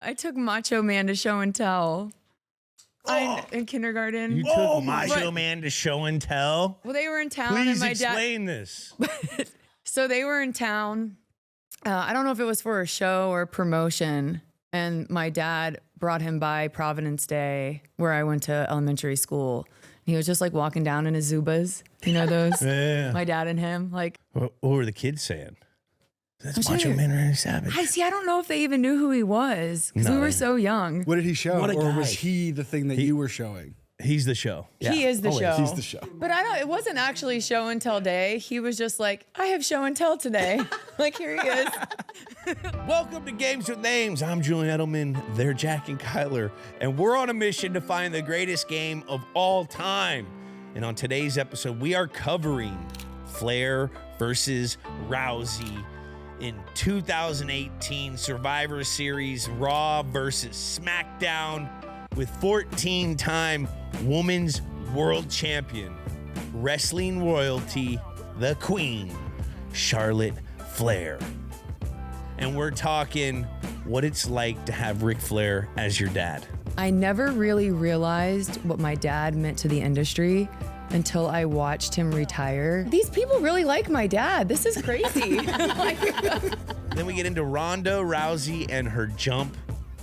I took Macho Man to show and tell. In kindergarten. You took Macho Man to show and tell? Well, they were in town. Please and my explain this. So they were in town. I don't know if it was for a show or a promotion. And my dad brought him by Providence Day, where I went to elementary school. He was just like walking down in his Zubas. You know those? Yeah. My dad and him. Like, What were the kids saying? That's I'm Macho sure. Man Randy Savage. I don't know if they even knew who he was because we No. were so young. What did he show? What a Or guy. was he the thing that you were showing? He's the show. He is the show. He's the show. But it wasn't actually show and tell day. He was just like, I have show and tell today. Like, here he is. Welcome to Games with Names. I'm Julian Edelman. They're Jack and Kyler. And we're on a mission to find the greatest game of all time. And on today's episode, we are covering Flair versus Rousey in 2018 Survivor Series Raw versus SmackDown with 14-time Women's World Champion, wrestling royalty, the Queen, Charlotte Flair. And we're talking what it's like to have Ric Flair as your dad. I never really realized what my dad meant to the industry until I watched him retire. These people really like my dad. This is crazy. Then we get into Ronda Rousey and her jump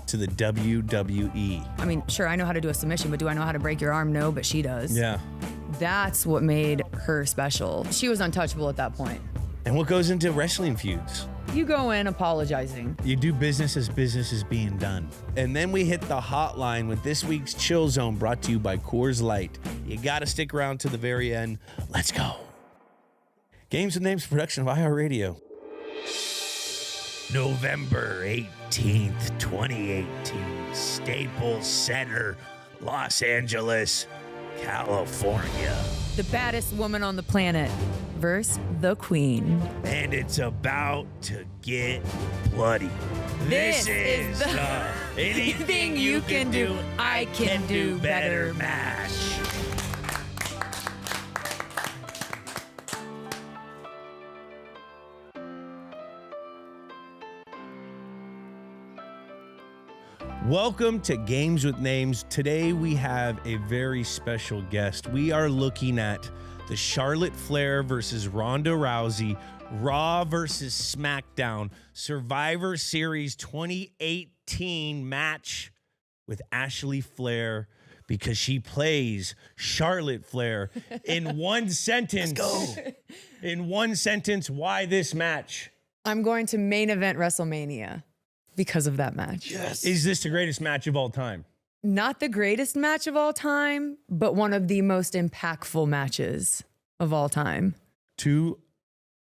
to the WWE. I mean, sure, I know how to do a submission, but do I know how to break your arm? No, but she does. Yeah. That's what made her special. She was untouchable at that point. And what goes into wrestling feuds? You go in apologizing. You do business as business is being done. And then we hit the hotline with this week's Chillzone, brought to you by Coors Light. You got to stick around to the very end. Let's go. Games with Names production of iHeartRadio. November 18th, 2018, Staples Center, Los Angeles, California. The baddest woman on the planet versus the Queen. And it's about to get bloody. This is the anything you can do, I can do better match. Welcome to Games with Names. Today we have a very special guest. We are looking at the Charlotte Flair versus Ronda Rousey, Raw versus SmackDown, Survivor Series 2018 match with Ashley Flair because she plays Charlotte Flair. In one sentence, Let's go. In one sentence, why this match? I'm going to main event WrestleMania because of that match. Yes. Is this the greatest match of all time? Not the greatest match of all time, but one of the most impactful matches of all time. Two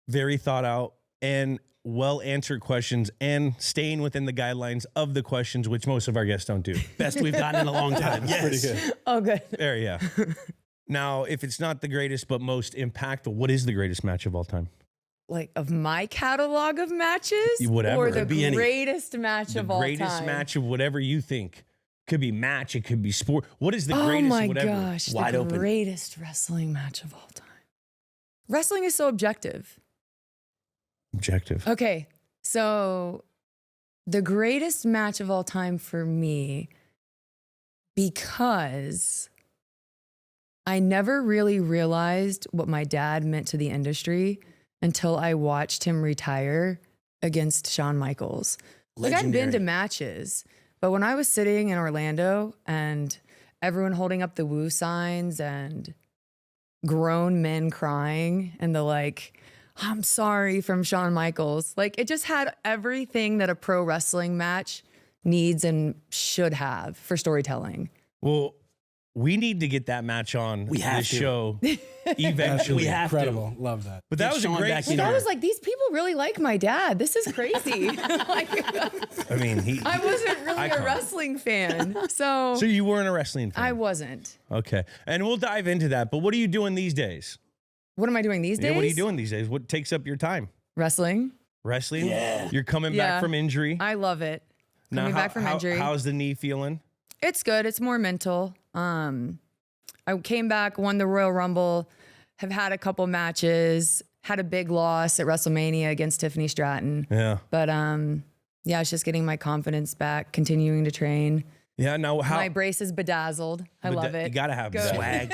very thought out and well answered questions, and staying within the guidelines of the questions, which most of our guests don't do. Best we've gotten in a long time. Yes. Pretty good. Oh, good. There, yeah. Now, if it's not the greatest but most impactful, what is the greatest match of all time? Like of my catalog of matches, Whatever. or the Could be any. greatest match The of all time. greatest match of whatever you think. Could be match, it could be sport. What is the Oh greatest my whatever? gosh, Wide the open. greatest wrestling match of all time. Wrestling is so objective. Objective. Okay, so the greatest match of all time for me, because I never really realized what my dad meant to the industry until I watched him retire against Shawn Michaels. Like, I'd been to Legendary. matches, but when I was sitting in Orlando and everyone holding up the woo signs and grown men crying and the like, I'm sorry from Shawn Michaels. Like, it just had everything that a pro wrestling match needs and should have for storytelling. Well, we need to get that match on We have this to. show eventually. We have Incredible. to. Love that. But that Get was Shawn a great back in start. I was like, these people really like my dad. This is crazy. Like, I mean, I wasn't really Icon. a wrestling fan. So So you weren't a wrestling fan? I wasn't. Okay. And we'll dive into that. But what are you doing these days? What am I doing these days? Yeah, what are you doing these days? What takes up your time? Wrestling. Wrestling? Yeah. You're coming Yeah. back from injury. I love it. Coming back from injury. How's the knee feeling? It's good. It's more mental. I came back, won the Royal Rumble, have had a couple matches, had a big loss at WrestleMania against Tiffany Stratton. Yeah. But Yeah, it's just getting my confidence back, continuing to train. Yeah. Now, how My brace is bedazzled. I love it. You gotta have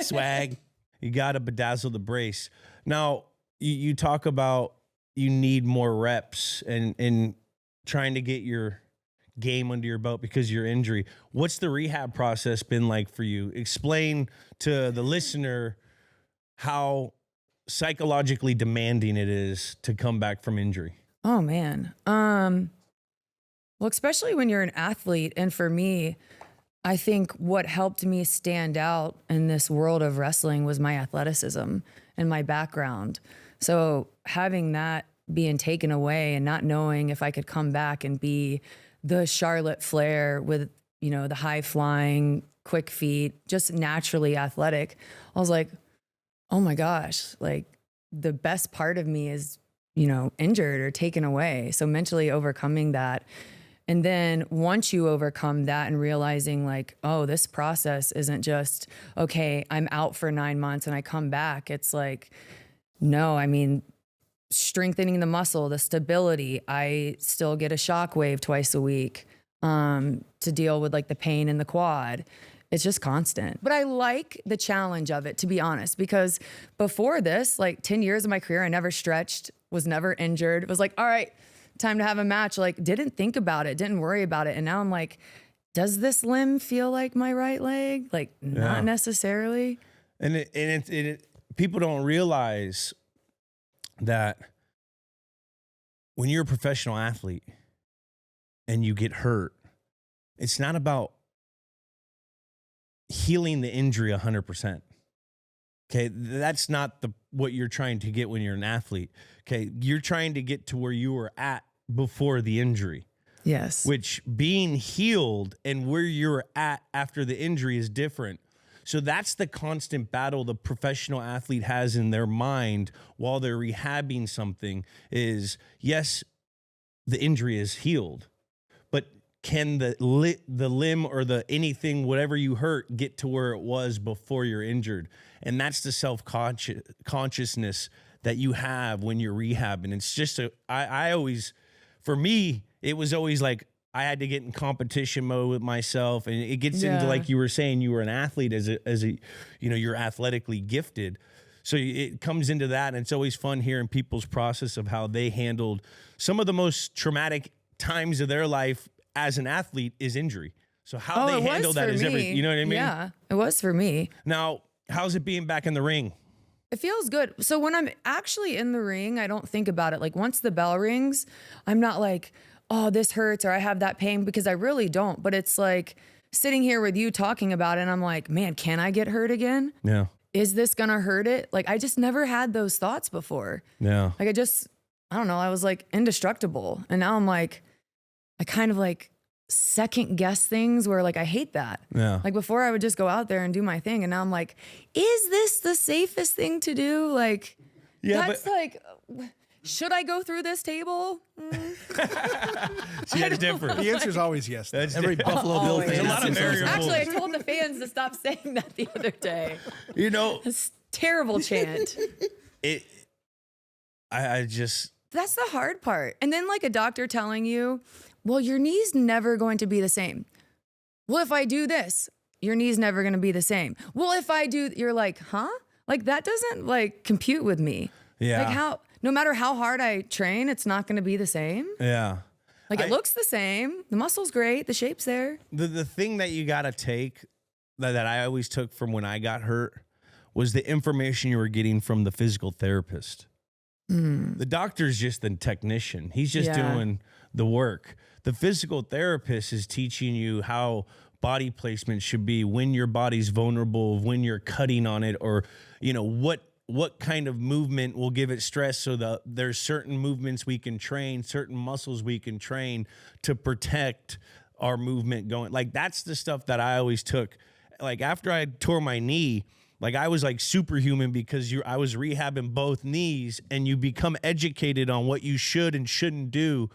swag. You gotta bedazzle the brace. Now, you talk about you need more reps and trying to get your game under your belt because of your injury. What's the rehab process been like for you? Explain to the listener how psychologically demanding it is to come back from injury. Oh man. Well, especially when you're an athlete. And for me, I think what helped me stand out in this world of wrestling was my athleticism and my background. So having that being taken away and not knowing if I could come back and be the Charlotte Flair with, the high flying, quick feet, just naturally athletic, I was like, oh my gosh, like the best part of me is, injured or taken away. So mentally overcoming that. And then once you overcome that and realizing like, oh, this process isn't just, okay, I'm out for 9 months and I come back. It's like, no, I mean, strengthening the muscle, the stability. I still get a shock wave twice a week to deal with like the pain in the quad. It's just constant. But I like the challenge of it, to be honest, because before this, like 10 years of my career, I never stretched, was never injured. It was like, all right, time to have a match. Like, didn't think about it, didn't worry about it. And now I'm like, does this limb feel like my right leg? Like, not necessarily. And people don't realize that when you're a professional athlete and you get hurt, it's not about healing the injury 100%. Okay, that's not what you're trying to get when you're an athlete. Okay, you're trying to get to where you were at before the injury. Yes. Which being healed and where you're at after the injury is different. So that's the constant battle the professional athlete has in their mind while they're rehabbing something is, yes, the injury is healed, but can the limb or the anything, whatever you hurt, get to where it was before you're injured? And that's the self-consciousness that you have when you're rehabbing. It's just I always, for me, it was always like I had to get in competition mode with myself, and it gets into, like you were saying, you were an athlete as a you're athletically gifted. So it comes into that, and it's always fun hearing people's process of how they handled some of the most traumatic times of their life as an athlete is injury. So how they handle that is everything. You know what I mean? Yeah, it was for me. Now, how's it being back in the ring? It feels good. So when I'm actually in the ring, I don't think about it. Like once the bell rings, I'm not like, oh, this hurts or I have that pain, because I really don't. But it's like sitting here with you talking about it, and I'm like, man, can I get hurt again? Yeah. Is this gonna hurt it? Like I just never had those thoughts before. Yeah. Like I don't know, I was like indestructible. And now I'm like, I kind of like second guess things where like I hate that. Yeah. Like before I would just go out there and do my thing, and now I'm like, is this the safest thing to do? Like, that's like, should I go through this table? See, that's different. The answer is always yes. That's Every Buffalo Bill fan. There's a lot of variables. Actually, I told the fans to stop saying that the other day. It's terrible chant. I just. That's the hard part. And then like a doctor telling you, well, your knee's never going to be the same. Well, if I do this, your knee's never going to be the same. Well, if I do, you're like, huh? Like that doesn't like compute with me. Yeah. Like no matter how hard I train, it's not going to be the same. Yeah. Like it looks the same. The muscle's great. The shape's there. The thing that you got to take that I always took from when I got hurt was the information you were getting from the physical therapist. The doctor's just the technician. He's just doing the work. The physical therapist is teaching you how body placement should be, when your body's vulnerable, when you're cutting on it, or, what kind of movement will give it stress, so there's certain movements we can train, certain muscles we can train to protect our movement going. Like that's the stuff that I always took. Like after I tore my knee, like I was like superhuman because I was rehabbing both knees, and you become educated on what you should and shouldn't do.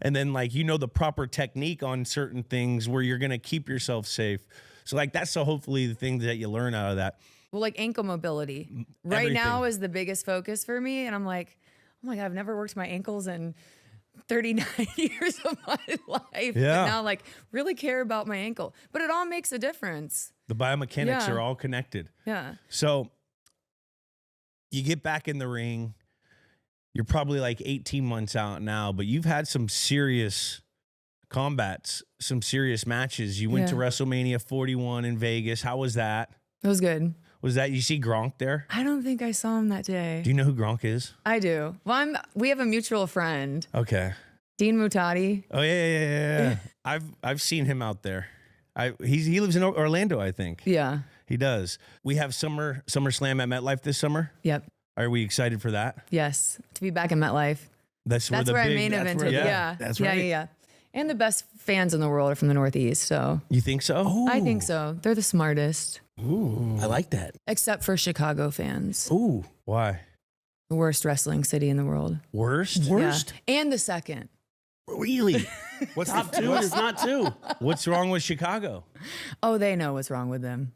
And then like, the proper technique on certain things where you're going to keep yourself safe. So like, that's hopefully the thing that you learn out of that. Well, like ankle mobility right now is the biggest focus for me. And I'm like, oh my God, I've never worked my ankles in 39 years of my life. Yeah. And now like really care about my ankle. But it all makes a difference. The biomechanics Yeah. are all connected. Yeah. So you get back in the ring. You're probably like 18 months out now, but you've had some serious combats, some serious matches. You went to Yeah. WrestleMania 41 in Vegas. How was that? It was good. Was that, you see Gronk there? I don't think I saw him that day. Do you know who Gronk is? I do. Well, we have a mutual friend, Okay. Dean Mutati. Oh yeah. I've seen him out there. He lives in Orlando, I think. Yeah. He does. We have SummerSlam at MetLife this summer. Yep. Are we excited for that? Yes. To be back in MetLife. That's That's the where big, I main that's evented. where- Yeah. That's Yeah, right. yeah, yeah. And the best fans in the world are from the Northeast. So You think so? I think so. They're the smartest, Ooh, I like that. except for Chicago fans. Ooh, Why? The worst wrestling city in the world. Worst? worst? Yeah. And the second. Really? What's Top two is not two. What's wrong with Chicago? Oh, they know what's wrong with them.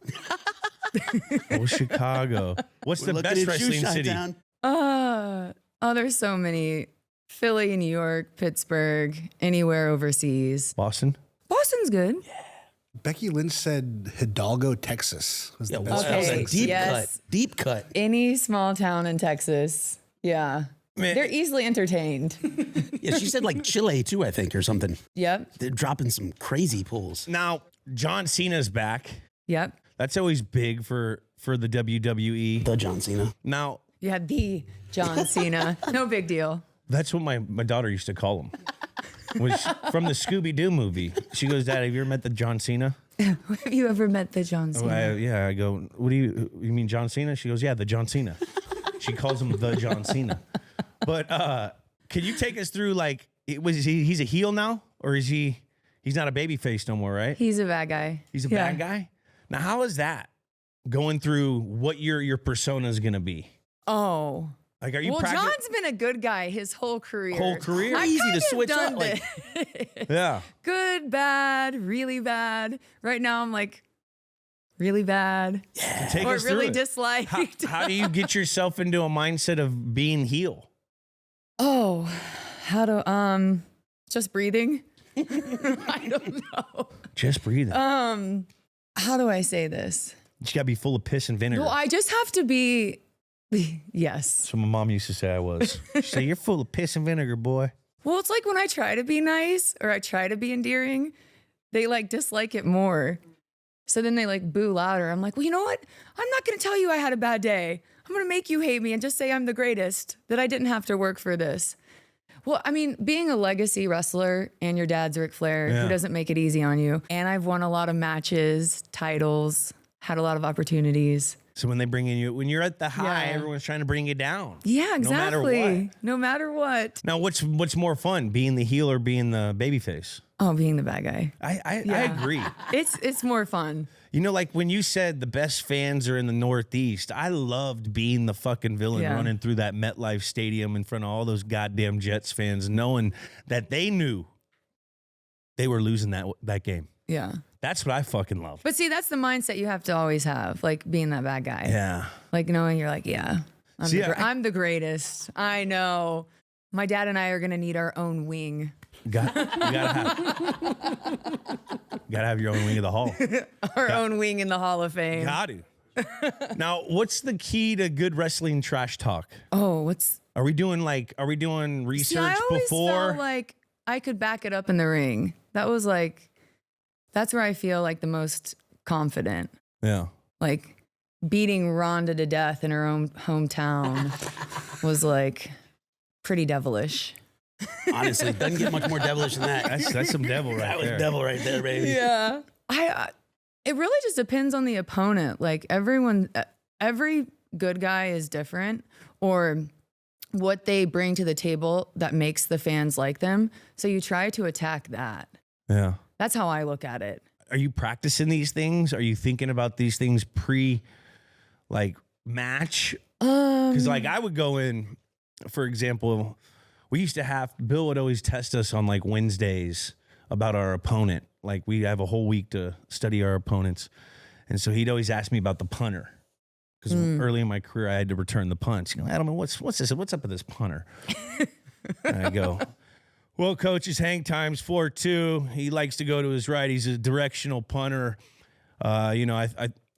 Oh, Chicago. What's We're the looking best at you, wrestling city? Chi-Town. There's so many. Philly, New York, Pittsburgh, anywhere overseas. Boston? Boston's good. Becky Lynch said Hidalgo, Texas was Yeah, the well, best. that was Okay, a deep yes. cut. Deep cut. Any small town in Texas. Yeah. Man. They're easily entertained. Yeah, she said like Chile too, I think, or something. Yep. They're dropping some crazy pulls. Now, John Cena's back. Yep. That's always big for the WWE. The John Cena. Now, Yeah, the John Cena. No big deal. that's what my daughter used to call him. From the Scooby-Doo movie. She goes, Dad, have you ever met the John Cena? Have you ever met the John Cena? Yeah, I go, what do you mean John Cena? She goes, yeah, the John Cena. She calls him the John Cena. But can you take us through, like, he's a heel now? Or is he's not a baby face no more, right? He's a bad guy. He's a Yeah. bad guy? Now, how is that going through what your persona is going to be? Oh. Like, are you Well, practicing? John's been a good guy his whole career. Whole career? I've Easy to kind of switch done up, like- it. Yeah. Good, bad, really bad. Right now, I'm like, really bad. Take Or us really through it. disliked. How do you get yourself into a mindset of being heel? Oh, how to, just breathing. I don't know. Just breathing. How do I say this? You got to be full of piss and vinegar. Well, I just have to be, yes. So my mom used to say I was. She'd say, you're full of piss and vinegar, boy. Well, it's like when I try to be nice or I try to be endearing, they like dislike it more. So then they like boo louder. I'm like, well, you know what? I'm not going to tell you I had a bad day. I'm going to make you hate me and just say I'm the greatest, that I didn't have to work for this. Well, I mean, being a legacy wrestler and your dad's Ric Flair, Yeah. who doesn't make it easy on you. And I've won a lot of matches, titles, had a lot of opportunities. So when they bring in you, when you're at the high, Yeah. everyone's trying to bring you down. Yeah, No matter exactly. what. No matter what. Now, what's more fun, being the heel or being the babyface? Oh, being the bad guy. I Yeah. agree. It's more fun. You know, like when you said the best fans are in the Northeast, I loved being the fucking villain Yeah. running through that MetLife Stadium in front of all those goddamn Jets fans, knowing that they knew they were losing that game. Yeah. That's what I fucking love. But see, that's the mindset you have to always have, like being that bad guy. Yeah. Like knowing you're like, yeah, See, I'm the greatest. I know. My dad and I are going to need our own wing. You gotta have your own wing of the hall. Our own wing in the Hall of Fame. Got to. Now, what's the key to good wrestling trash talk? Oh, what's... Are we doing research See, I always before? felt like I could back it up in the ring. That's where I feel like the most confident. Yeah. Like beating Ronda to death in her own hometown was like pretty devilish. Honestly, doesn't get much more devilish than that. That's some devil right That was there. devil right there, baby. Yeah. It really just depends on the opponent. Like every good guy is different, or what they bring to the table that makes the fans like them. So you try to attack that. Yeah. That's how I look at it. Are you practicing these things? Are you thinking about these things match? Because I would go in, for example, we used to have, Bill would always test us on like Wednesdays about our opponent. Like we have a whole week to study our opponents. And so he'd always ask me about the punter. Because early in my career, I had to return the punts. You know, Adelman, what's this? What's up with this punter? And I go, Well, coach's hang time's 4-2. He likes to go to his right. He's a directional punter. I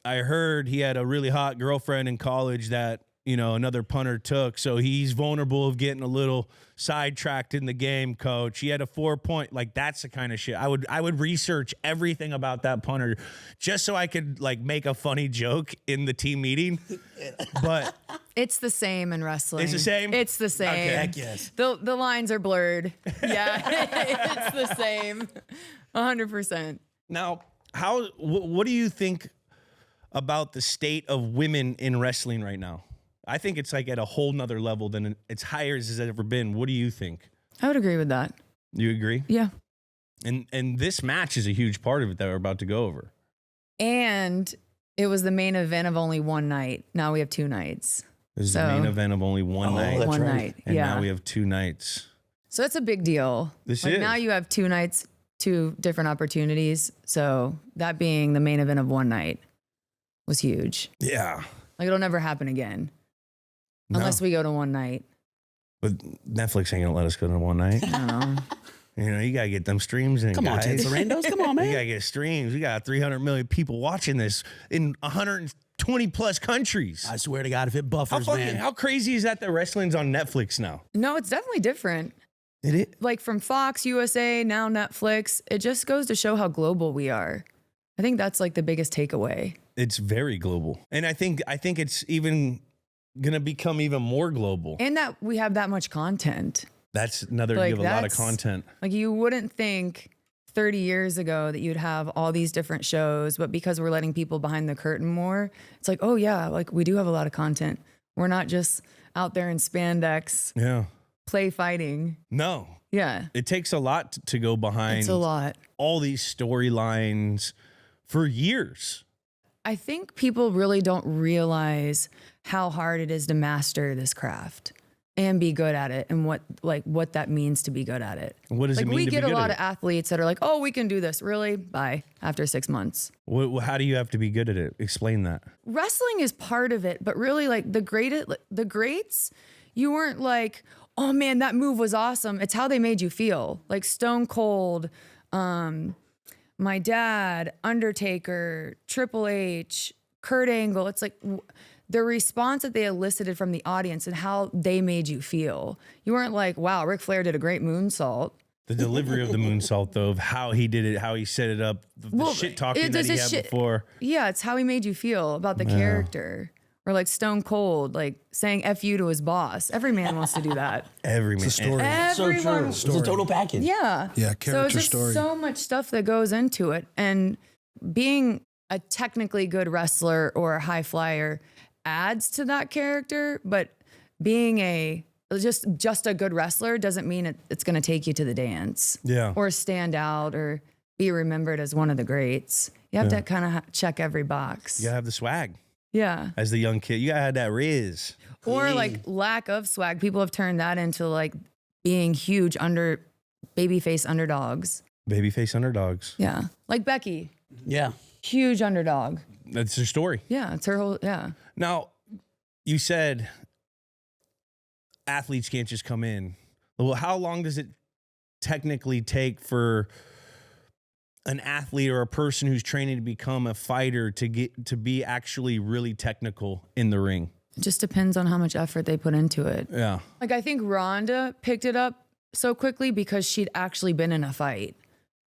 heard he had a really hot girlfriend in college that, another punter took. So he's vulnerable of getting a little sidetracked in the game, coach. He had a 4-point. Like, that's the kind of shit. I would research everything about that punter just so I could, make a funny joke in the team meeting. But It's the same in wrestling. It's the same? It's the same. Okay. Heck yes. The lines are blurred. Yeah, it's the same. 100%. now, what do you think about the state of women in wrestling right now? I think it's at a whole nother level than it's higher as it's ever been. What do you think? I would agree with that. You agree? Yeah. And this match is a huge part of it that we're about to go over. And it was the main event of only one night. Now we have 2 nights. This is the main event of only one night. that's One right. night. And yeah. now we have 2 nights. So it's a big deal. This is. Now you have 2 nights, 2 different opportunities. So that being the main event of one night was huge. Yeah. It'll never happen again. No. Unless we go to one night. But Netflix ain't gonna let us go to one night. I don't know. You gotta get them streams in. Come on, guys. Ted Sarandos. Come on, You man. gotta get streams. We got 300 million people watching this in 120 plus countries. I swear to God, if it buffers, man. How crazy is that wrestling's on Netflix now? No, it's definitely different. It is. Like from Fox, USA, now Netflix. It just goes to show how global we are. I think that's the biggest takeaway. It's very global. And I think it's even gonna become even more global. And that we have that much content. That's another, you have a lot of content. You wouldn't think 30 years ago that you'd have all these different shows, but because we're letting people behind the curtain more, it's oh yeah, we do have a lot of content. We're not just out there in spandex, Yeah. play fighting. No. Yeah. It takes a lot to go behind It's a lot. all these storylines for years. I think people really don't realize how hard it is to master this craft and be good at it and what that means to be good at it. What does it mean we to be get a good lot at of athletes that are oh, we can do this. Really? Bye. After 6 months. How do you have to be good at it? Explain that. Wrestling is part of it, but really the greats, you weren't oh man, that move was awesome. It's how they made you feel. Stone Cold, my dad, Undertaker, Triple H, Kurt Angle. It's the response that they elicited from the audience and how they made you feel. You weren't wow, Ric Flair did a great moonsault. The delivery of the moonsault, though, of how he did it, how he set it up, the shit talking that he had before. Yeah, it's how he made you feel about the character. Or Stone Cold, saying F you to his boss. Every man wants to do that. Every man. It's a story. So true. It's a total package. Yeah. Yeah, So character it's just story. so much stuff that goes into it. And being a technically good wrestler or a high flyer adds to that character, but being just a good wrestler doesn't mean it's going to take you to the dance. Yeah. Or stand out or be remembered as one of the greats. You have to kind of check every box. You gotta have the swag Yeah. as the young kid. You gotta have that riz. Or lack of swag. People have turned that into being huge babyface underdogs. Babyface underdogs. Yeah. Like Becky, Yeah. huge underdog. That's her story. Yeah. It's her whole, yeah. Now, you said athletes can't just come in. Well, how long does it technically take for an athlete or a person who's training to become a fighter to get to be actually really technical in the ring? It just depends on how much effort they put into it. Yeah. I think Ronda picked it up so quickly because she'd actually been in a fight.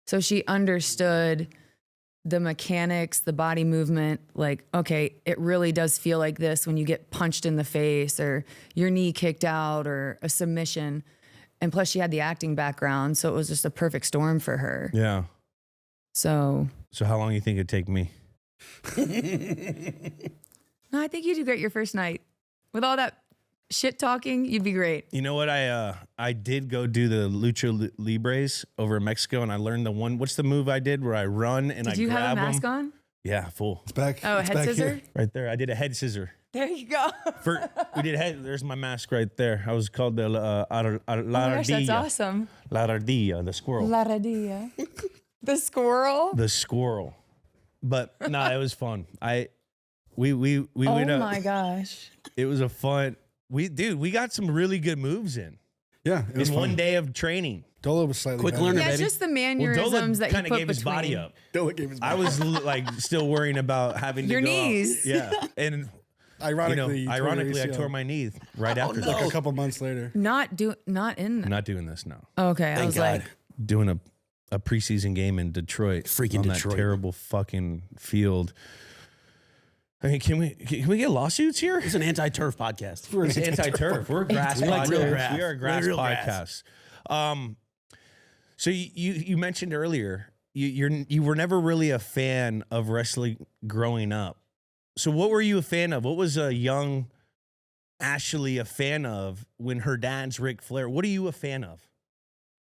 So she understood the mechanics, the body movement, okay, it really does feel like this when you get punched in the face or your knee kicked out or a submission. And plus she had the acting background, so it was just a perfect storm for her. Yeah. So how long do you think it'd take me? no, I think you do great your first night. With all that shit talking, you'd be great. You know what? I did go do the lucha libres over in Mexico, and I learned what's the move I did where I run and I Did you grab have a mask them? on? Yeah, full. It's back. Oh, a it's head back scissor? here. Right there. I did a head scissor. There you go. We did head. There's my mask right there. I was called the la Oh my gosh, that's ardilla. awesome. La ardilla, the squirrel. La radilla. The squirrel? The squirrel. But no, it was fun. We Oh went up. my gosh. It was a fun. We got some really good moves in. Yeah, it was in fun. one day of training. Dolo was slightly Quick better. learner. Yeah, it's baby. just the Well, mannerisms Dola that you kind put of gave his between. body up. Dolo gave his I was like still worrying about having to Your go out. knees. Yeah, and Ironically, I tore my knee right after like that. a couple months later. Not in. I'm not doing this now. Okay, I Thank was God. like, Doing a preseason game in Detroit. Freaking on Detroit. that terrible fucking field. I mean, can we get lawsuits here? It's an anti-turf podcast. It's anti-turf. We're a grass We like podcast. real grass. We are a grass Real podcast. grass. So you mentioned earlier you were never really a fan of wrestling growing up. So what were you a fan of? What was a young Ashley a fan of when her dad's Ric Flair? What are you a fan of?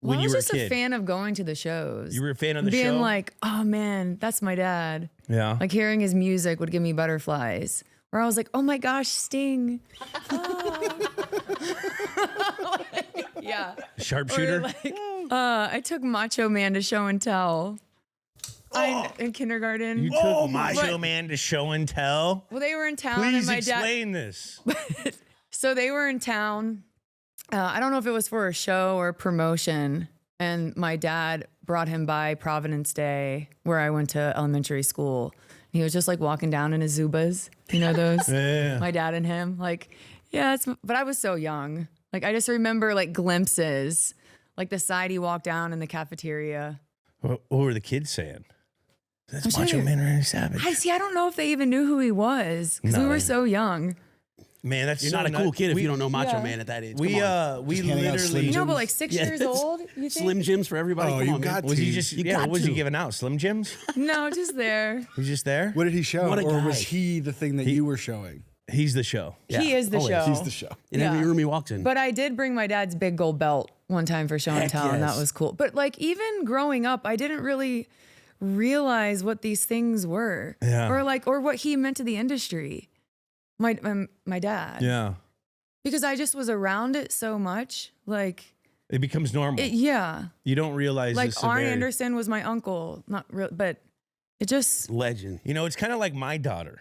well, When I you was were just a kid, a fan of going to the shows. you were a fan of the being show. like, oh man, that's my dad. Yeah. Like hearing his music would give me butterflies. Where I was like, oh my gosh, Sting. Yeah. Sharpshooter. Or like, I took Macho Man to show and tell. In kindergarten. You took Macho Man to show and tell. Well, they were in town, Please and my dad. explain this. So they were in town. I don't know if it was for a show or a promotion, and my dad brought him by Providence Day, where I went to elementary school. He was just like walking down in his Zubas, you know those. Yeah. My dad and him, like, yeah. But I was so young. Like I just remember like glimpses, like the side he walked down in the cafeteria. What were the kids saying? That's I'm Macho sure- Man Randy Savage. I don't know if they even knew who he was because we No, were they- so young. Man, that's You're so not a cool kid if we- you don't know Macho yeah. Man at that age. We Come on. we Just handing out literally. Slim You know, but Jims? like 6 Yeah, years that's old. You think? Slim Jims for everybody. Oh, Come you on, got man. Was he to. just? You Yeah. got What was he to. giving out? Slim Jims? No, just there. He's just there. What did he show? What a Or guy. was he the thing that you were showing? He's the show. He is the always. show. He's the show. In every Yeah. room he walks in. But I did bring my dad's big gold belt one time for show and Heck tell, and that yes. was cool. But like even growing up, I didn't really realize what these things were, Yeah. or what he meant to the industry. My dad, Yeah. because I just was around it so much. Like, It becomes normal. yeah, You don't realize like the Arn severity. Anderson was my uncle, not real, but it just Legend. You know, it's kind of like my daughter.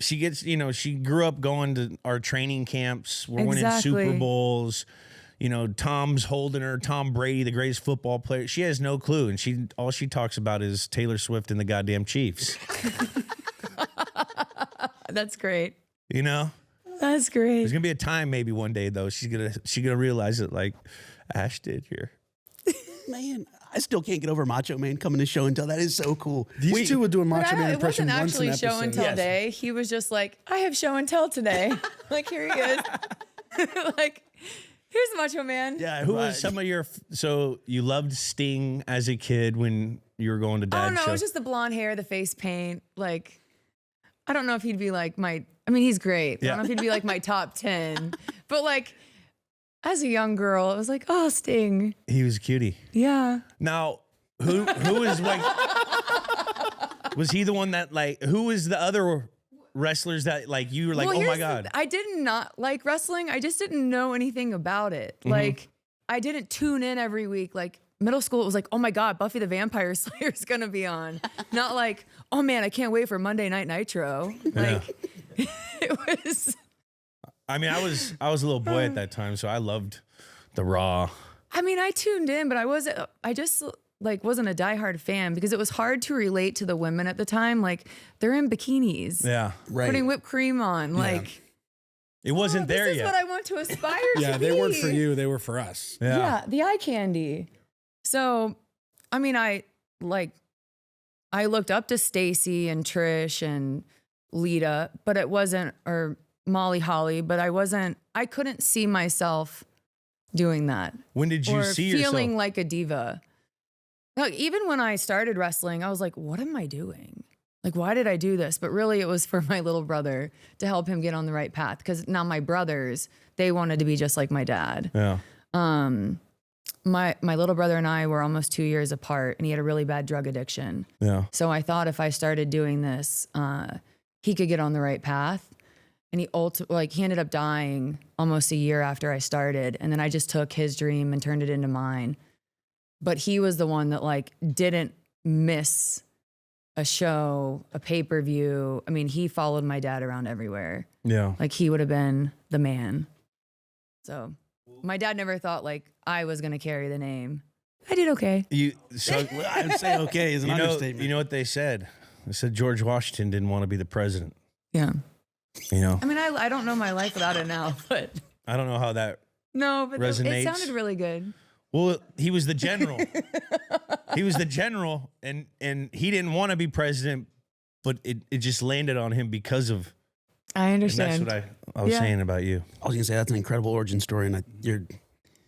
She gets, she grew up going to our training camps. We're winning Exactly. Super Bowls. You know, Tom's holding her, Tom Brady, the greatest football player. She has no clue. And all she talks about is Taylor Swift and the goddamn Chiefs. that's great. You know? That's great. There's gonna be a time maybe one day though, she's gonna realize it like Ash did here. Man, I still can't get over Macho Man coming to show and tell. That is so cool. These two were doing But Macho Man it impression wasn't once an actually show and episode. tell Yes. day. He was just like, I have show and tell today. Like, here he is. Like, here's Macho Man. Yeah, Who right. was some of your so you loved Sting as a kid when you were going to I don't dad's know. show? It was just the blonde hair, the face paint. Like, I don't know if he'd be like he's great. But I don't know if he'd be like my top 10. But like, as a young girl, it was like, oh, Sting. He was a cutie. Yeah. Now, who was like was he the one that like who was the other wrestlers that like you were like, Well, oh my here's God. I did not like wrestling. I just didn't know anything about it. Like, I didn't tune in every week. Like, middle school, it was like, oh my God, Buffy the Vampire Slayer is going to be on. Not like, oh man, I can't wait for Monday Night Nitro. Like, it was. I mean, I was a little boy at that time, so I loved the Raw. I mean, I tuned in, but I just like wasn't a diehard fan because it was hard to relate to the women at the time. Like, they're in bikinis, Yeah. Right. putting whipped cream on. Like, It wasn't there this is yet. what I want to aspire to Yeah, be. they weren't for you. They were for us. Yeah, the eye candy. So, I mean, I looked up to Stacy and Trish and Lita, but it wasn't, or Molly Holly, but I couldn't see myself doing that. When did you or see feeling yourself? like a diva. Like, even when I started wrestling, I was like, what am I doing? Like, why did I do this? But really, it was for my little brother to help him get on the right path. Because now my brothers, they wanted to be just like my dad. Yeah. My little brother and I were almost 2 years apart, and he had a really bad drug addiction. Yeah. So I thought if I started doing this, he could get on the right path. And he ended up dying almost a year after I started. And then I just took his dream and turned it into mine. But he was the one that like didn't miss a show, a pay-per-view. I mean, he followed my dad around everywhere. Yeah. Like, he would have been the man. So My dad never thought like I was going to carry the name. I did okay. I would say okay is an understatement. You know what they said? They said George Washington didn't want to be the president. Yeah. You know? I mean, I don't know my life without it now, but. I don't know how that No, but resonates. it sounded really good. Well, he was the general. He was the general, and he didn't want to be president, but it just landed on him because of. I understand. And that's what I was saying about you. I was gonna say that's an incredible origin story, and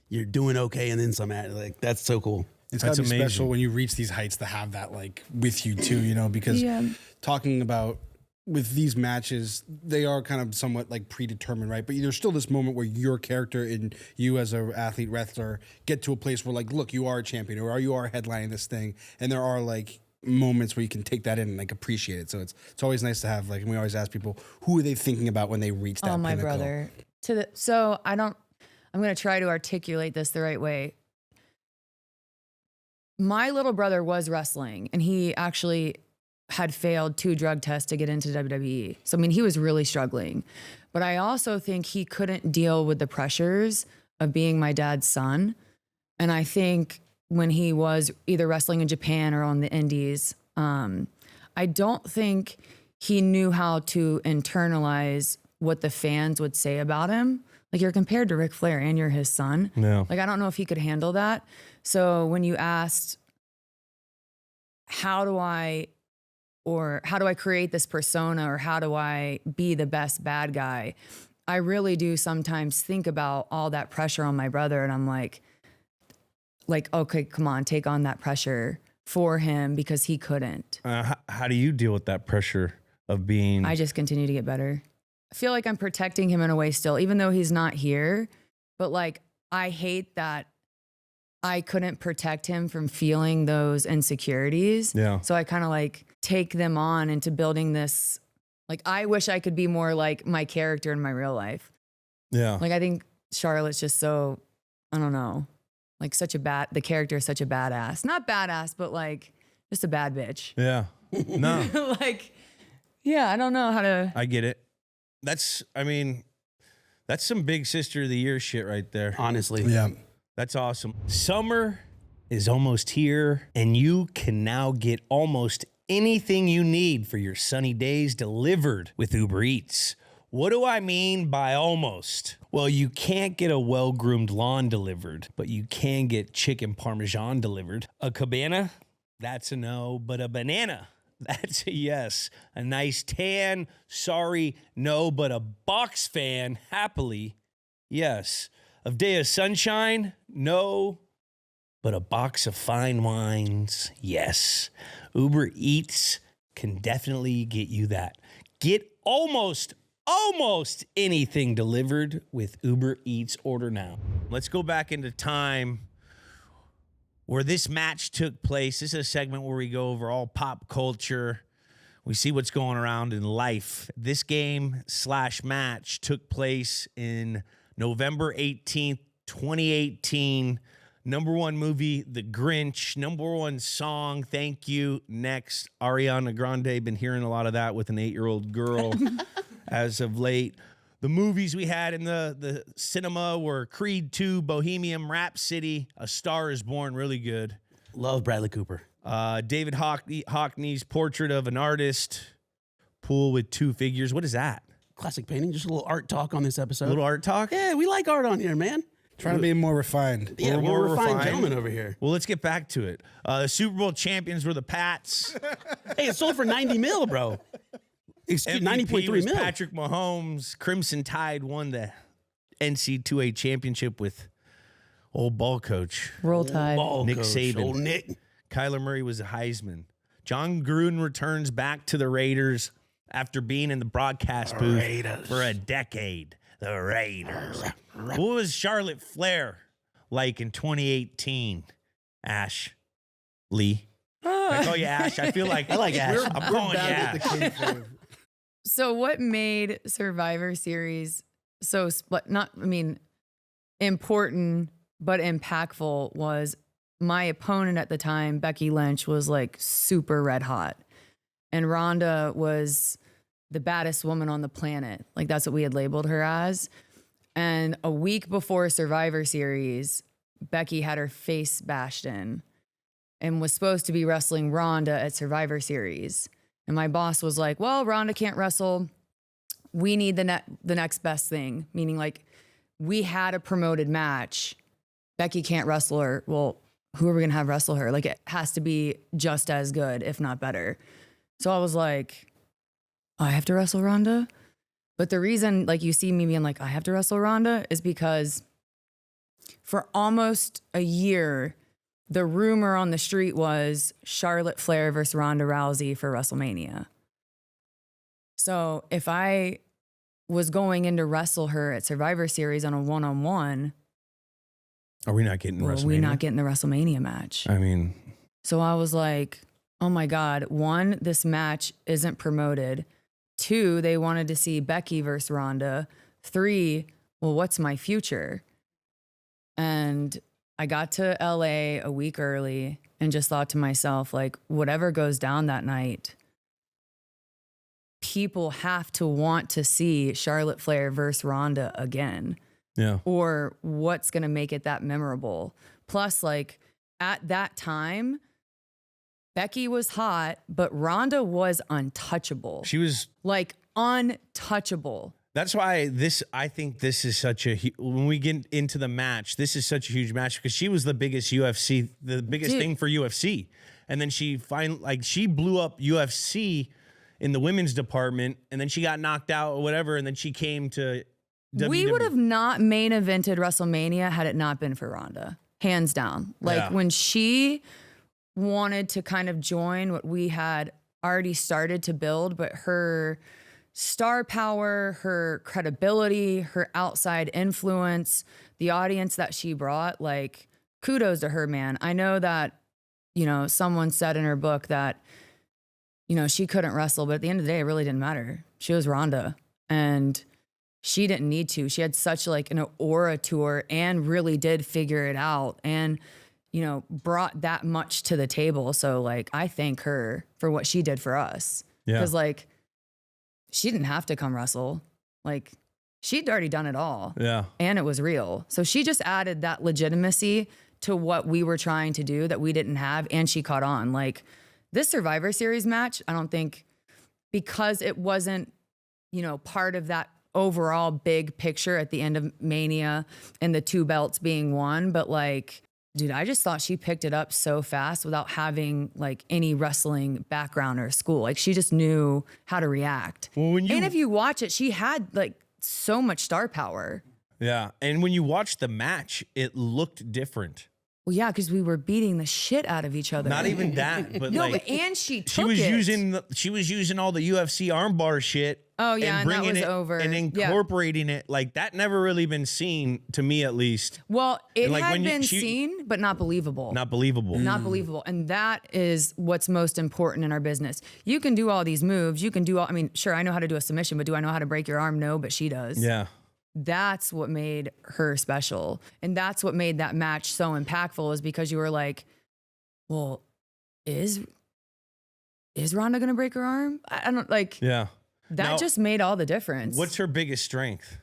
you're doing okay, and then some. Like that's so cool. It's That's gotta be amazing. special when you reach these heights to have that like with you too, you know, because talking about with these matches, they are kind of somewhat like predetermined, right? But there's still this moment where your character and you as an athlete wrestler get to a place where like, look, you are a champion or you are headlining this thing. And there are like moments where you can take that in and like appreciate it. So it's always nice to have like, and we always ask people, who are they thinking about when they reach that my pinnacle? brother. I'm going to try to articulate this the right way. My little brother was wrestling and he actually had failed 2 drug tests to get into WWE. So, I mean, he was really struggling. But I also think he couldn't deal with the pressures of being my dad's son. And I think when he was either wrestling in Japan or on the indies, I don't think he knew how to internalize what the fans would say about him. Like, you're compared to Ric Flair and you're his son. No. Like, I don't know if he could handle that. So when you asked, how do I create this persona or how do I be the best bad guy? I really do sometimes think about all that pressure on my brother and I'm like, okay, come on, take on that pressure for him because he couldn't. How do you deal with that pressure of being? I just continue to get better. I feel like I'm protecting him in a way still, even though he's not here. But like, I hate that I couldn't protect him from feeling those insecurities. Yeah. So I kind of like take them on into building this. Like, I wish I could be more like my character in my real life. Yeah. Like, I think Charlotte's just so, I don't know, like the character is such a badass. Not badass, but like just a bad bitch. Yeah. No. Like, yeah, I don't know how to. I get it. That's some big sister of the year shit right there. Honestly. Yeah. That's awesome. Summer is almost here, and you can now get almost anything you need for your sunny days delivered with Uber Eats. What do I mean by almost? Well, you can't get a well-groomed lawn delivered, but you can get chicken parmesan delivered. A cabana? That's a no, but a banana? That's a yes. A nice tan? Sorry, no, but a box fan? Happily, yes. A day of sunshine? No, but a box of fine wines? Yes. Uber Eats can definitely get you that. Get almost anything delivered with Uber Eats. Order now. Let's go back into time where this match took place. This is a segment where we go over all pop culture. We see what's going around in life. This game/match took place in November 18th, 2018. Number 1 movie, The Grinch. Number 1 song, Thank You. Next, Ariana Grande. Been hearing a lot of that with an 8-year-old girl as of late. The movies we had in the cinema were Creed 2, Bohemian Rhapsody, A Star Is Born, really good. Love Bradley Cooper. David Hockney's Portrait of an Artist, Pool with 2 Figures. What is that? Classic painting. Just a little art talk on this episode. A little art talk? Yeah, we like art on here, man. Trying to be more refined. Yeah, We're we're more refined refined. gentlemen over here. Well, let's get back to it. The Super Bowl champions were the Pats. Hey, it sold for 90 mil, bro. Excuse MVP 90.3 was mil. Patrick Mahomes. Crimson Tide won the NC2A championship with old ball coach Roll Tide. Ball Nick coach, Saban. old Nick. Kyler Murray was a Heisman. John Gruden returns back to the Raiders after being in the broadcast booth Raiders. for a decade. The Raiders. What was Charlotte Flair like in 2018? Ash Lee. I call you Ash. I feel like I like Ash. I'm calling you Ash. So what made Survivor Series so important but impactful was my opponent at the time, Becky Lynch, was like super red hot. And Ronda was the baddest woman on the planet. Like, that's what we had labeled her as. And a week before Survivor Series, Becky had her face bashed in and was supposed to be wrestling Ronda at Survivor Series. And my boss was like, well, Ronda can't wrestle. We need the next best thing. Meaning like we had a promoted match. Becky can't wrestle her. Well, who are we going to have wrestle her? Like it has to be just as good, if not better. So I was like, I have to wrestle Ronda. But the reason like you see me being like, I have to wrestle Ronda is because for almost a year, the rumor on the street was Charlotte Flair versus Ronda Rousey for WrestleMania. So if I was going in to wrestle her at Survivor Series on a one-on-one, Are we not getting WrestleMania? we're not getting the WrestleMania match. I mean, So I was like, oh my God, 1, this match isn't promoted. 2, they wanted to see Becky versus Ronda. 3, well, what's my future? And I got to LA a week early and just thought to myself, like, whatever goes down that night, people have to want to see Charlotte Flair versus Ronda again. yeah. Or what's going to make it that memorable. Plus, like, at that time, Becky was hot, but Ronda was untouchable. She was. Like, untouchable. That's why I think this is such a, when we get into the match, this is such a huge match because she was the biggest thing for UFC. And then she blew up UFC in the women's department and then she got knocked out or whatever. And then she came to WWE. We would have not main evented WrestleMania had it not been for Ronda. Hands down. Like Yeah. when she wanted to kind of join what we had already started to build, but her star power, her credibility, her outside influence, the audience that she brought, like, kudos to her, man. I know that, you know, someone said in her book that, you know, she couldn't wrestle, but at the end of the day, it really didn't matter. She was Ronda and she didn't need to. She had such like an aura to her and really did figure it out and, you know, brought that much to the table. So like, I thank her for what she did for us. Yeah. Because like, she didn't have to come wrestle. Like, she'd already done it all. Yeah. And it was real. So she just added that legitimacy to what we were trying to do that we didn't have. And she caught on. Like, this Survivor Series match, I don't think, because it wasn't, you know, part of that overall big picture at the end of Mania and the 2 belts being won. But like, dude, I just thought she picked it up so fast without having like any wrestling background or school. Like she just knew how to react. Well, And if you watch it, she had like so much star power. Yeah. And when you watch the match, it looked different. Well, yeah, because we were beating the shit out of each other. Not even that, but no, like, but and she took she was it. using all the UFC armbar shit. Oh yeah, and that bringing was it over. and Yeah. incorporating it. Like that never really been seen to me, at least. Well, it like, had when been she- seen, but not believable. Not believable. Not believable. And that is what's most important in our business. You can do all these moves. You can do all, I mean, sure, I know how to do a submission, but do I know how to break your arm? No, but she does. Yeah. That's what made her special. And that's what made that match so impactful is because you were like, well, is Ronda going to break her arm? I don't like, Yeah. that Now, just made all the difference. What's her biggest strength?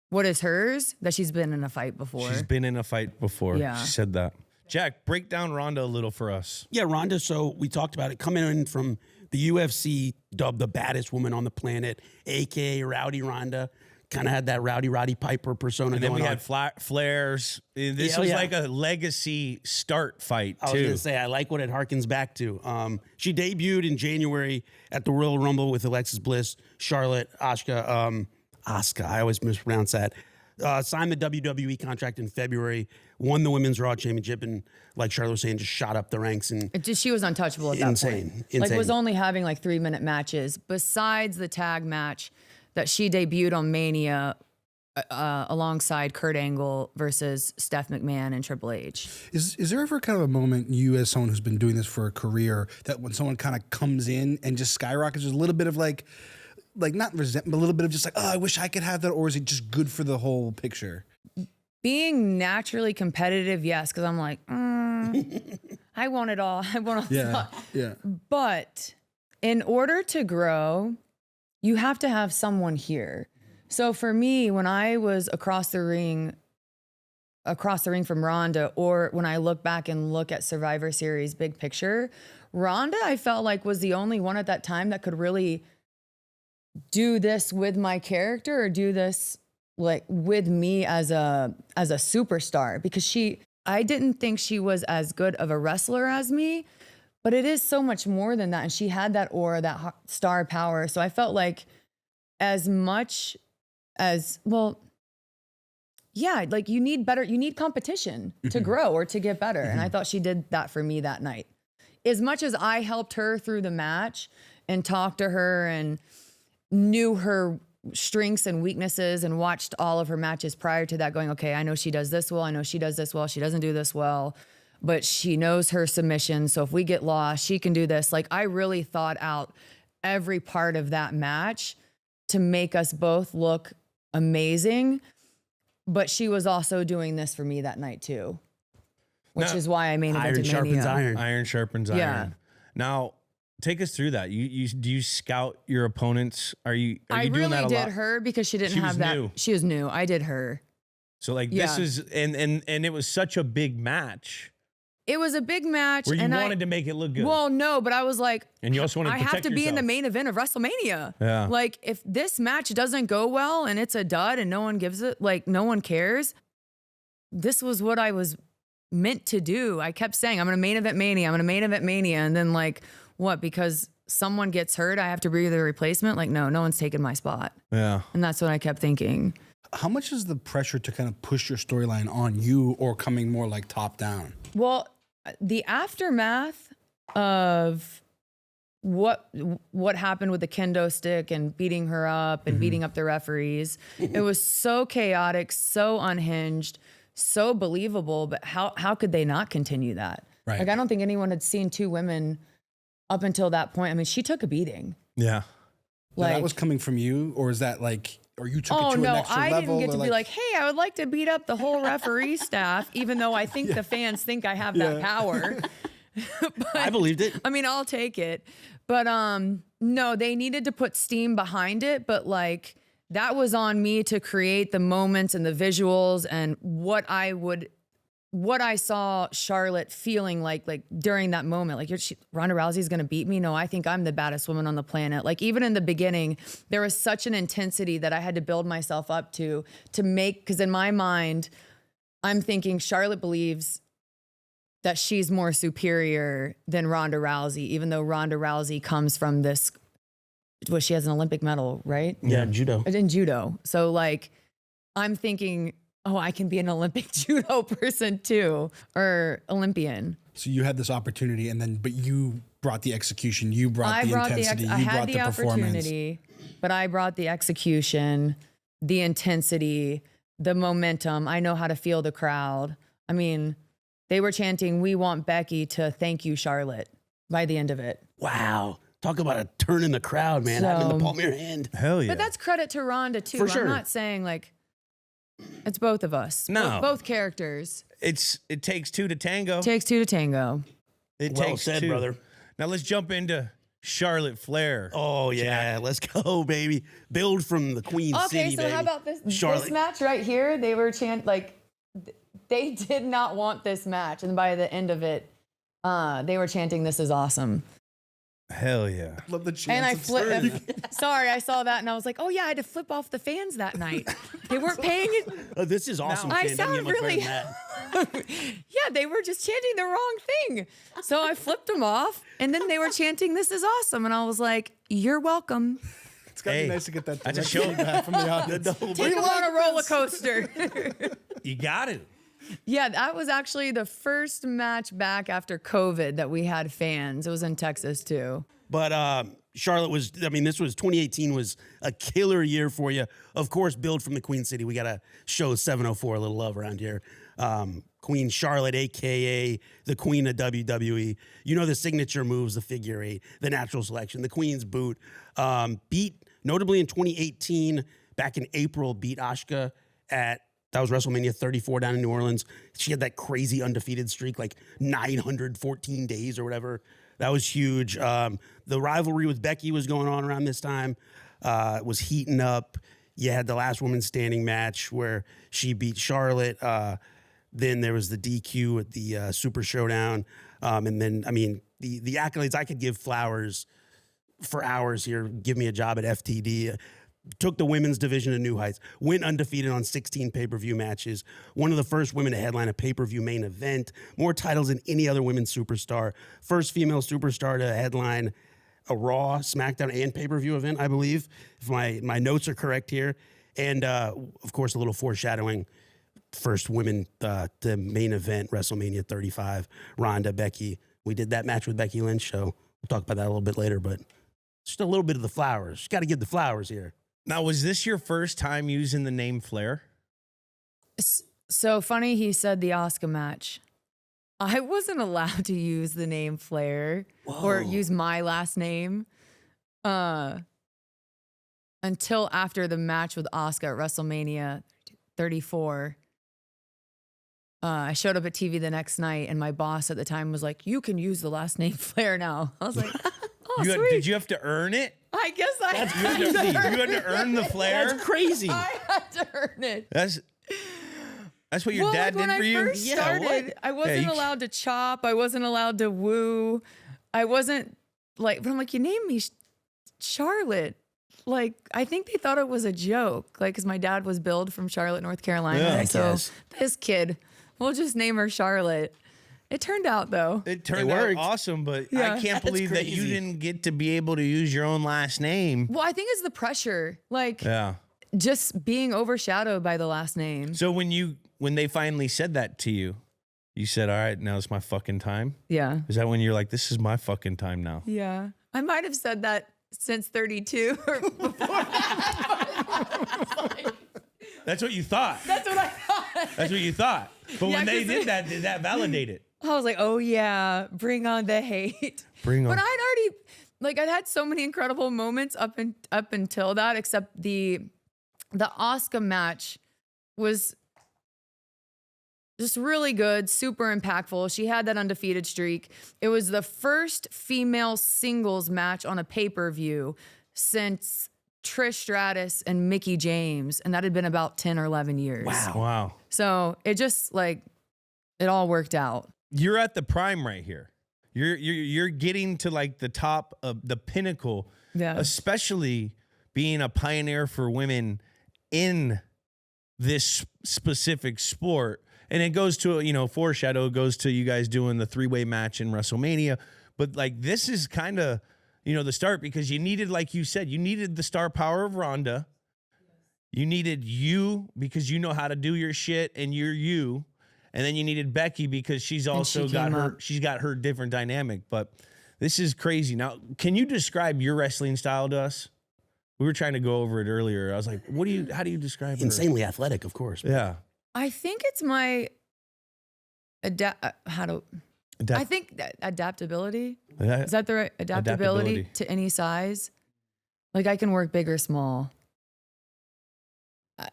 What is hers? That she's been in a fight before. She's been in a fight before. Yeah. She said that. Jack, break down Ronda a little for us. Yeah, Ronda. So we talked about it coming in from the UFC, dubbed the baddest woman on the planet, aka Rowdy Ronda. Kind of had that Rowdy Roddy Piper persona And then going we on. had Flairs. This Yeah, was yeah. like a legacy start fight, I was too. going to say, I like what it harkens back to. She debuted in January at the Royal Rumble with Alexis Bliss, Charlotte, Asuka. I always mispronounce that. Signed the WWE contract in February, won the Women's Raw Championship, and like Charlotte was saying, just shot up the ranks. And She was untouchable at that Insane. point. Insane. Like was only having like 3-minute matches besides the tag match that she debuted on Mania alongside Kurt Angle versus Steph McMahon and Triple H. Is there ever kind of a moment, you as someone who's been doing this for a career, that when someone kind of comes in and just skyrockets, there's a little bit of like not resentment, but a little bit of just like, oh, I wish I could have that, or is it just good for the whole picture? Being naturally competitive, yes, because I'm like, I want it all. I want all. Yeah, yeah. But in order to grow, you have to have someone here. So for me, when I was across the ring from Ronda, or when I look back and look at Survivor Series big picture, Ronda, I felt like was the only one at that time that could really do this with my character or do this like with me as a superstar, because I didn't think she was as good of a wrestler as me, but it is so much more than that. And she had that aura, that star power. So I felt like as much as, well, yeah, like you need competition to grow or to get better. And I thought she did that for me that night. As much as I helped her through the match and talked to her and knew her strengths and weaknesses and watched all of her matches prior to that going, okay, I know she does this well. I know she does this well. She doesn't do this well, but she knows her submission. So if we get lost, she can do this. Like I really thought out every part of that match to make us both look amazing. But she was also doing this for me that night too, which is why I main evented Iron sharpens Mania. iron. Iron sharpens iron. Yeah. Now, take us through that. Do you scout your opponents? Are you I doing that really a lot? did her because she didn't She have was that. new. She was new. I did her. So like Yeah. this is and it was such a big match It was a big match. where you and wanted to make it look good. Well, no, but I was like, and you also wanted to I protect have to be in the yourself. main event of WrestleMania. Yeah. Like if this match doesn't go well and it's a dud and no one gives it, like no one cares, this was what I was meant to do. I kept saying, I'm going to main event Mania. I'm going to main event Mania. And then like, what? Because someone gets hurt, I have to be the replacement? Like, no one's taking my spot. Yeah. And that's what I kept thinking. How much is the pressure to kind of push your storyline on you or coming more like top down? Well, the aftermath of what happened with the kendo stick and beating her up and beating up the referees, it was so chaotic, so unhinged, so believable. But how could they not continue that? Right. Like, I don't think anyone had seen two women up until that point. I mean, she took a beating. Yeah. So Like, that was coming from you, or is that like, or you took it to an extra I level? didn't get or to be like, hey, I would like to beat up the whole referee staff, even though I think the fans think I have that power. I believed it. I mean, I'll take it. But no, they needed to put steam behind it. But like that was on me to create the moments and the visuals and what I saw Charlotte feeling like during that moment. Like Ronda Rousey's gonna beat me. No, I think I'm the baddest woman on the planet. Like even in the beginning, there was such an intensity that I had to build myself up to make, because in my mind, I'm thinking Charlotte believes that she's more superior than Ronda Rousey, even though Ronda Rousey comes from this, well, she has an Olympic medal, right? Yeah, judo. In judo. So like, I'm thinking, oh, I can be an Olympic judo person too, or Olympian. So you had this opportunity, but you brought the execution, you brought the intensity, I you had brought the performance. opportunity, but I brought the execution, the intensity, the momentum. I know how to feel the crowd. I mean, they were chanting, "We want Becky to thank you, Charlotte," by the end of it. Wow. Talk about a turn in the crowd, man. Having the palm of your hand. Hell yeah. But that's credit to Ronda too. For sure. I'm not saying like it's both of us. No. Both characters. It takes two to tango. Takes two to tango. It Well takes said, two. brother. Now let's jump into Charlotte Flair. Oh, yeah. Let's go, baby. Build from the Queen Okay, City, so baby. how about this Charlotte. match right here? They were they did not want this match, and by the end of it, they were chanting, "This is awesome." Hell yeah. Love the chance. And I flipped. Sorry, I saw that and I was like, "Oh yeah, I had to flip off the fans that night. They weren't paying it." This is awesome. I Shane. Doesn't get sound much better really. than that. Yeah, they were just chanting the wrong thing. So I flipped them off, and then they were chanting, "This is awesome," and I was like, "You're welcome." It's gotta Hey, be nice to get that I just direct showed- feedback from the audience. Take them on a roller coaster. You got to. Yeah, that was actually the first match back after COVID that we had fans. It was in Texas too. But Charlotte was, this was 2018 was a killer year for you. Of course, build from the Queen City. We got to show 704 a little love around here. Queen Charlotte, a.k.a. the Queen of WWE. You know the signature moves, the figure eight, the natural selection, the Queen's boot. Beat, notably in 2018, back in April, beat Asuka that was WrestleMania 34 down in New Orleans. She had that crazy undefeated streak, like 914 days or whatever. That was huge. The rivalry with Becky was going on around this time. It was heating up. you had the last woman standing match where she beat Charlotte. Then there was the DQ at the Super Showdown. And then, I mean, the accolades, I could give flowers for hours here. Give me a job at FTD. Took the women's division to new heights. Went undefeated on 16 pay-per-view matches. One of the first women to headline a pay-per-view main event. More titles than any other women's superstar. First female superstar to headline a Raw, SmackDown, and pay-per-view event, I believe, if my notes are correct here. And, of course, a little foreshadowing. First women to main event, WrestleMania 35, Ronda, Becky. We did that match with Becky Lynch, so we'll talk about that a little bit later, but just a little bit of the flowers. Got to give the flowers here. Now, was this your first time using the name Flair? So funny he said the Asuka match. I wasn't allowed to use the name Flair or use my last name until after the match with Asuka at WrestleMania 34. I showed up at TV the next night, and my boss at the time was like, "You can use the last name Flair now." I was like, "Oh, sweet." Did you have to earn it? I guess I had You to earn had to earn the Flair? That's crazy. I had to earn it. That's what your dad when did for I you? first started, I wasn't you- allowed to chop. I wasn't allowed to woo. I wasn't like, but I'm like, you named me Charlotte. Like, I think they thought it was a joke. Like, because my dad was billed from Charlotte, North Carolina. Yeah. So Yes. this kid, we'll just name her Charlotte. It turned out though. It turned out worked. awesome, but Yeah. I can't That's believe that you crazy. didn't get to be able to use your own last name. Well, I think it's the pressure. Like, Yeah. just being overshadowed by the last name. So when they finally said that to you, you said, "All right, now it's my fucking time." Yeah. Is that when you're like, "This is my fucking time now"? Yeah. I might have said that since 32 or before that. That's what you thought. That's what I thought. That's what you thought. But Yeah, when they 'cause did that, did that validate it? I was like, oh yeah, bring on the hate. Bring on. But I'd had so many incredible moments up until that, except the Asuka match was just really good, super impactful. She had that undefeated streak. It was the first female singles match on a pay-per-view since Trish Stratus and Mickie James, and that had been about 10 or 11 years. Wow. So it just it all worked out. You're at the prime right here. You're getting to like the top of the pinnacle, Yeah. especially being a pioneer for women in this specific sport. And it goes to, foreshadow, it goes to you guys doing the 3-way match in WrestleMania. But like, this is kind of, the start, because you needed, like you said, you needed the star power of Ronda. You needed you because you know how to do your shit and you're you. And then you needed Becky because she's also got her different dynamic. But this is crazy. Now, can you describe your wrestling style to us? We were trying to go over it earlier. I was like, how do you describe it? Insanely athletic, of course. Yeah. I think it's my adaptability. Is that the right adaptability to any size? Like, I can work big or small.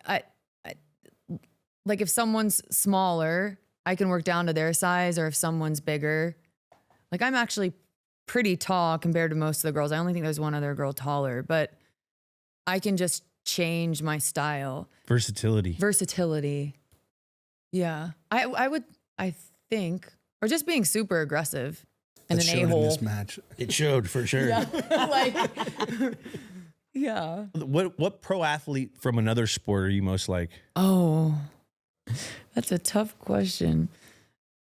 I like, if someone's smaller, I can work down to their size, or if someone's bigger. Like, I'm actually pretty tall compared to most of the girls. I only think there's one other girl taller, but I can just change my style. Versatility. Yeah. I think, or just being super aggressive and That an showed in a-hole. this match. It showed for sure. Yeah. Like, yeah. What pro athlete from another sport are you most like? Oh, that's a tough question.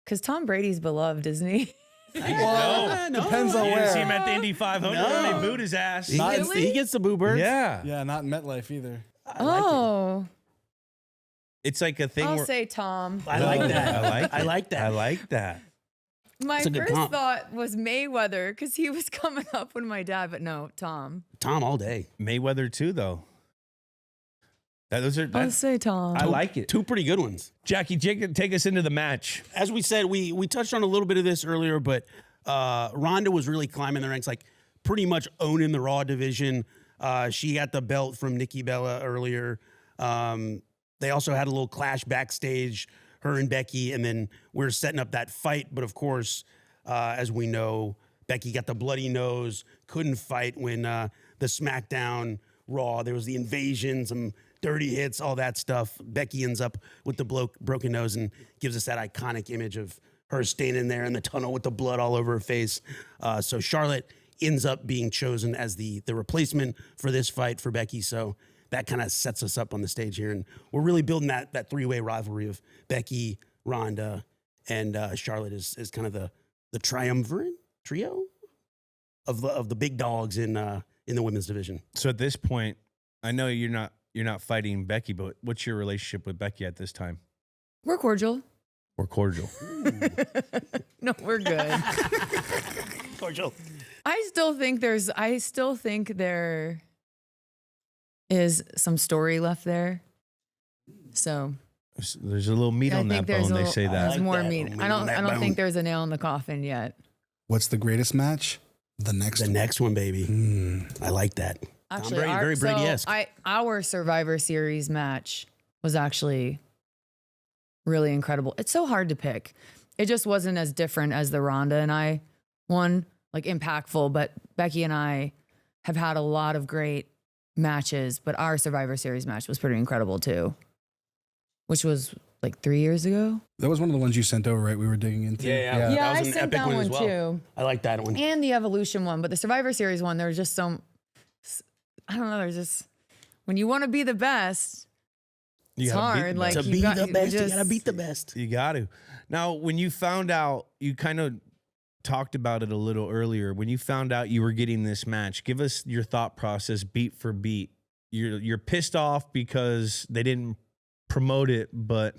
Because Tom Brady's beloved, isn't he? Well, depends on You didn't see him where. at the Indy 500 No. when they booed his ass. He, Not- gets, he gets the boo birds. Yeah. Yeah, not in MetLife either. I like it. Oh, It's like a thing I'll where say Tom. I like that. I like it. I like that. I like that. My That's a good first comp. thought was Mayweather because he was coming up with my dad, but no, Tom. Tom all day. Mayweather too, though. I'll That's, say Tom. I like it. Two pretty good ones. Jackie, take us into the match. As we said, we touched on a little bit of this earlier, but Ronda was really climbing the ranks, like pretty much owning the Raw division. She got the belt from Nikki Bella earlier. They also had a little clash backstage, her and Becky, and then we're setting up that fight. But of course, as we know, Becky got the bloody nose, couldn't fight when the SmackDown Raw, there was the invasion, some dirty hits, all that stuff. Becky ends up with the broken nose and gives us that iconic image of her standing there in the tunnel with the blood all over her face. So Charlotte ends up being chosen as the replacement for this fight for Becky. So that kind of sets us up on the stage here. And we're really building that three-way rivalry of Becky, Ronda, and Charlotte is kind of the triumvirate trio of the big dogs in the women's division. So at this point, I know you're not fighting Becky, but what's your relationship with Becky at this time? We're cordial. We're cordial. No, we're good. Cordial. I still think there is some story left there. So There's a little meat on that bone. They say that. There's like more that, meat. meat I on don't that think bone. there's a nail in the coffin yet. What's the greatest match? The next One, baby. I like that. Actually, Brady, very Brady-esque. Our Survivor Series match was actually really incredible. It's so hard to pick. It just wasn't as different as the Ronda and I one, like impactful, but Becky and I have had a lot of great matches, but our Survivor Series match was pretty incredible too, which was like 3 years ago. That was one of the ones you sent over, right? We were digging into. Yeah, That I was an sent epic that one one as well. too. I like that one. And the Evolution one, but the Survivor Series one, there's just I don't know, there's just, when you want to be the best, it's hard. Like To you be got- the best, you just- gotta beat the best. You got to. Now, when you found out, you kind of talked about it a little earlier. When you found out you were getting this match, give us your thought process beat for beat. You're pissed off because they didn't promote it, but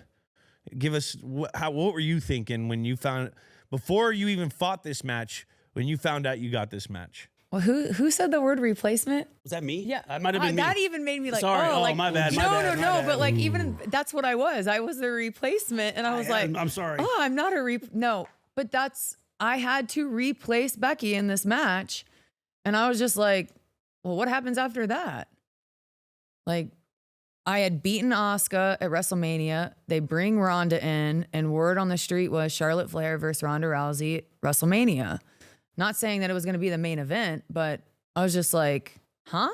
give us what were you thinking when you found, before you even fought this match, when you found out you got this match? Well, who said the word replacement? Was that me? Yeah, That might have been me. That even made me like, Sorry. oh, Oh, like, my bad, my No, bad, no, my no. bad. But like, even that's what I was. I was the replacement, and I was like, I'm sorry. oh, I'm not a no. But I had to replace Becky in this match, and I was just like, well, what happens after that? Like, I had beaten Asuka at WrestleMania. They bring Ronda in, and word on the street was Charlotte Flair versus Ronda Rousey at WrestleMania. Not saying that it was going to be the main event, but I was just like, huh?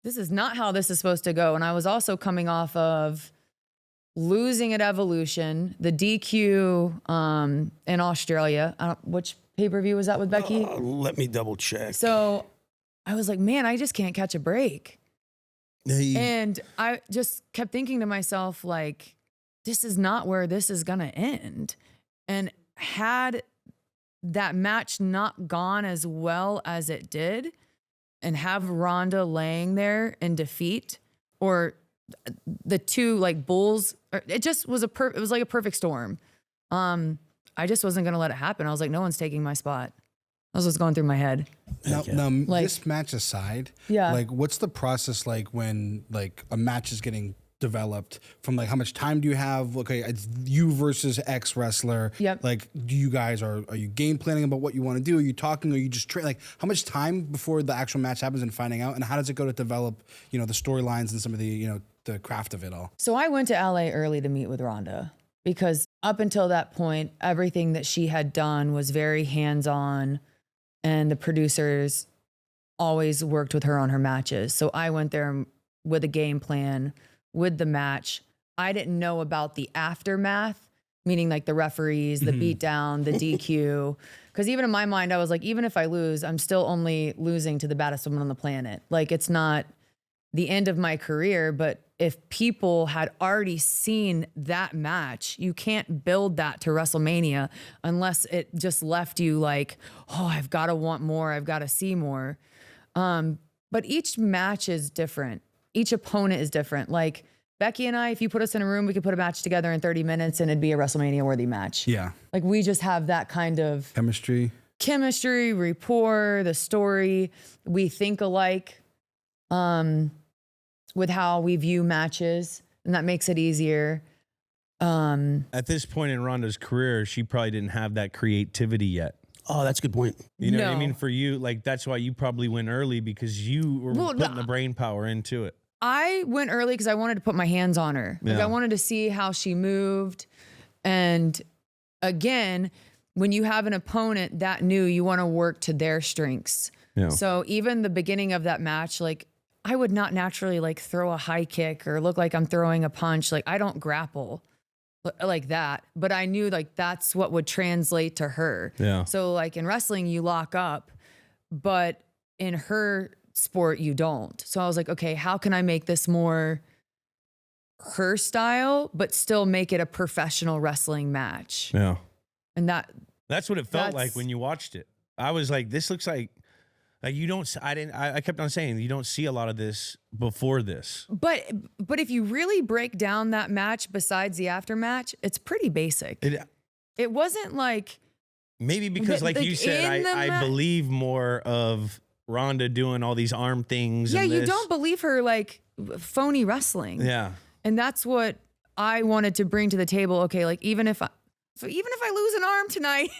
This is not how this is supposed to go. And I was also coming off of losing at Evolution, the DQ in Australia. Which pay-per-view was that with Becky? Let me double check. So I was like, man, I just can't catch a break. And I just kept thinking to myself, like, this is not where this is going to end. And had that match not gone as well as it did, and have Ronda laying there in defeat, or the two like bulls, it just was it was like a perfect storm. I just wasn't going to let it happen. I was like, no one's taking my spot. That's what's going through my head. Now, Like- this match aside, Yeah. like, what's the process like when like a match is getting developed? From like, how much time do you have? Okay, it's you versus X wrestler. Yep. Like, do you guys are you game planning about what you want to do? Are you talking? Are you just like, how much time before the actual match happens and finding out? And how does it go to develop? You know, the storylines and some of the the craft of it all. So I went to LA early to meet with Ronda because up until that point, everything that she had done was very hands-on, and the producers always worked with her on her matches. So I went there with a game plan, with the match. I didn't know about the aftermath, meaning like the referees, the beatdown, the DQ. Because even in my mind, I was like, even if I lose, I'm still only losing to the baddest woman on the planet. Like, it's not the end of my career, but if people had already seen that match, you can't build that to WrestleMania unless it just left you like, oh, I've got to want more. I've got to see more. But each match is different. Each opponent is different. Like Becky and I, if you put us in a room, we could put a match together in 30 minutes and it'd be a WrestleMania worthy match. Yeah. Like we just have that kind of Chemistry, rapport, the story. We think alike with how we view matches, and that makes it easier. At this point in Ronda's career, she probably didn't have that creativity yet. Oh, that's a good point. You know what I No. mean? For you, like, that's why you probably went early, because you were Well, putting no. the brain power into it. I went early because I wanted to put my hands on her. Like Yeah. I wanted to see how she moved. And again, when you have an opponent that new, you want to work to their strengths. Yeah. So even the beginning of that match, like I would not naturally like throw a high kick or look like I'm throwing a punch. Like I don't grapple like that, but I knew like that's what would translate to her. Yeah. So like in wrestling, you lock up, but in her sport, you don't. So I was like, okay, how can I make this more her style, but still make it a professional wrestling match? Yeah. And That's what it felt like That's- when you watched it. I was like, this looks like you don't, I kept on saying you don't see a lot of this before this. but if you really break down that match besides the aftermatch, it's pretty basic. It wasn't like, Maybe because like you said, in the I believe more of Ronda doing all these arm things. yeah, and you this. don't believe her like phony wrestling. Yeah. And that's what I wanted to bring to the table. Okay, like even if I lose an arm tonight,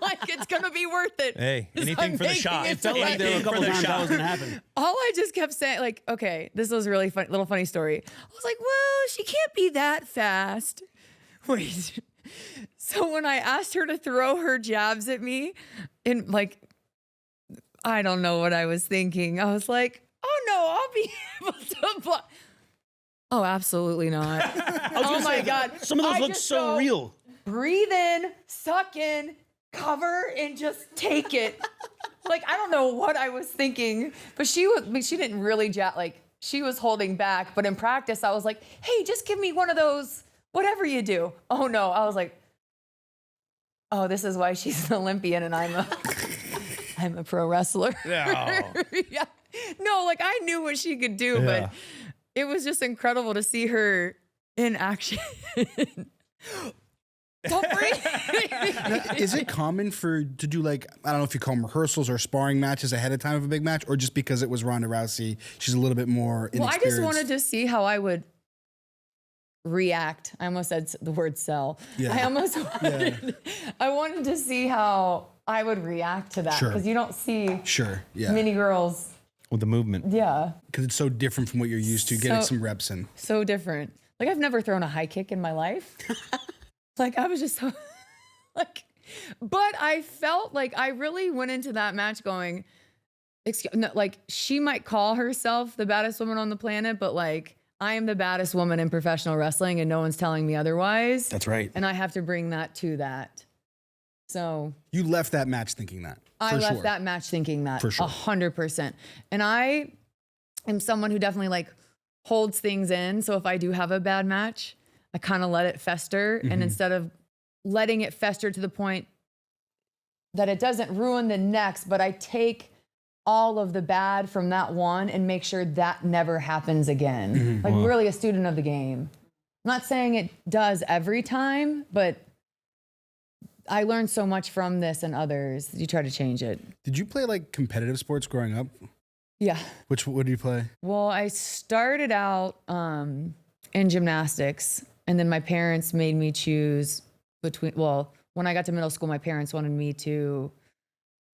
like it's gonna be worth it. Hey, 'Cause anything I'm for the making shot. it It felt like there were a anything couple for the times that was gonna happen. All I just kept saying, like, okay, this was a really fun, little funny story. I was like, well, she can't be that fast. Wait. So when I asked her to throw her jabs at me, in like, I don't know what I was thinking. I was like, oh no, I'll be able to block. Oh, absolutely not. Oh my God. Some of those I look just so go, real. Breathe in, suck in, cover, and just take it. Like, I don't know what I was thinking, but she didn't really like, she was holding back. But in practice, I was like, hey, just give me one of those, whatever you do. Oh no, I was like, oh, this is why she's an Olympian and I'm a pro wrestler. Yeah. Yeah. No, like I knew what she could do, Yeah. but it was just incredible to see her in action. Don't breathe. Is it common to do like, I don't know if you call them rehearsals or sparring matches ahead of time of a big match, or just because it was Ronda Rousey, she's a little bit more Well, I inexperienced? just wanted to see how I would react. I almost said the word sell. Yeah. I almost wanted, I wanted to see how I would react to that Sure. because you don't see Sure, yeah. many girls. With the movement. Yeah. Because it's so different from what you're used to, getting So- some reps in. So different. Like I've never thrown a high kick in my life. Like I was just so like, but I felt like I really went into that match going, no, like she might call herself the baddest woman on the planet, but like I am the baddest woman in professional wrestling and no one's telling me otherwise. That's right. And I have to bring that to that. So You left that match thinking that. I for left sure. that match thinking that For sure. 100%. And I am someone who definitely like holds things in. So if I do have a bad match, I kind of let it fester. Mm-hmm. And instead of letting it fester to the point that it doesn't ruin the next, but I take all of the bad from that one and make sure that never happens again. Mm-hmm. Like really a student of the game. I'm not saying it does every time, but I learned so much from this and others. You try to change it. Did you play like competitive sports growing up? Yeah. What did you play? Well, I started out in gymnastics, and then my parents made me choose between. Well, when I got to middle school, my parents wanted me to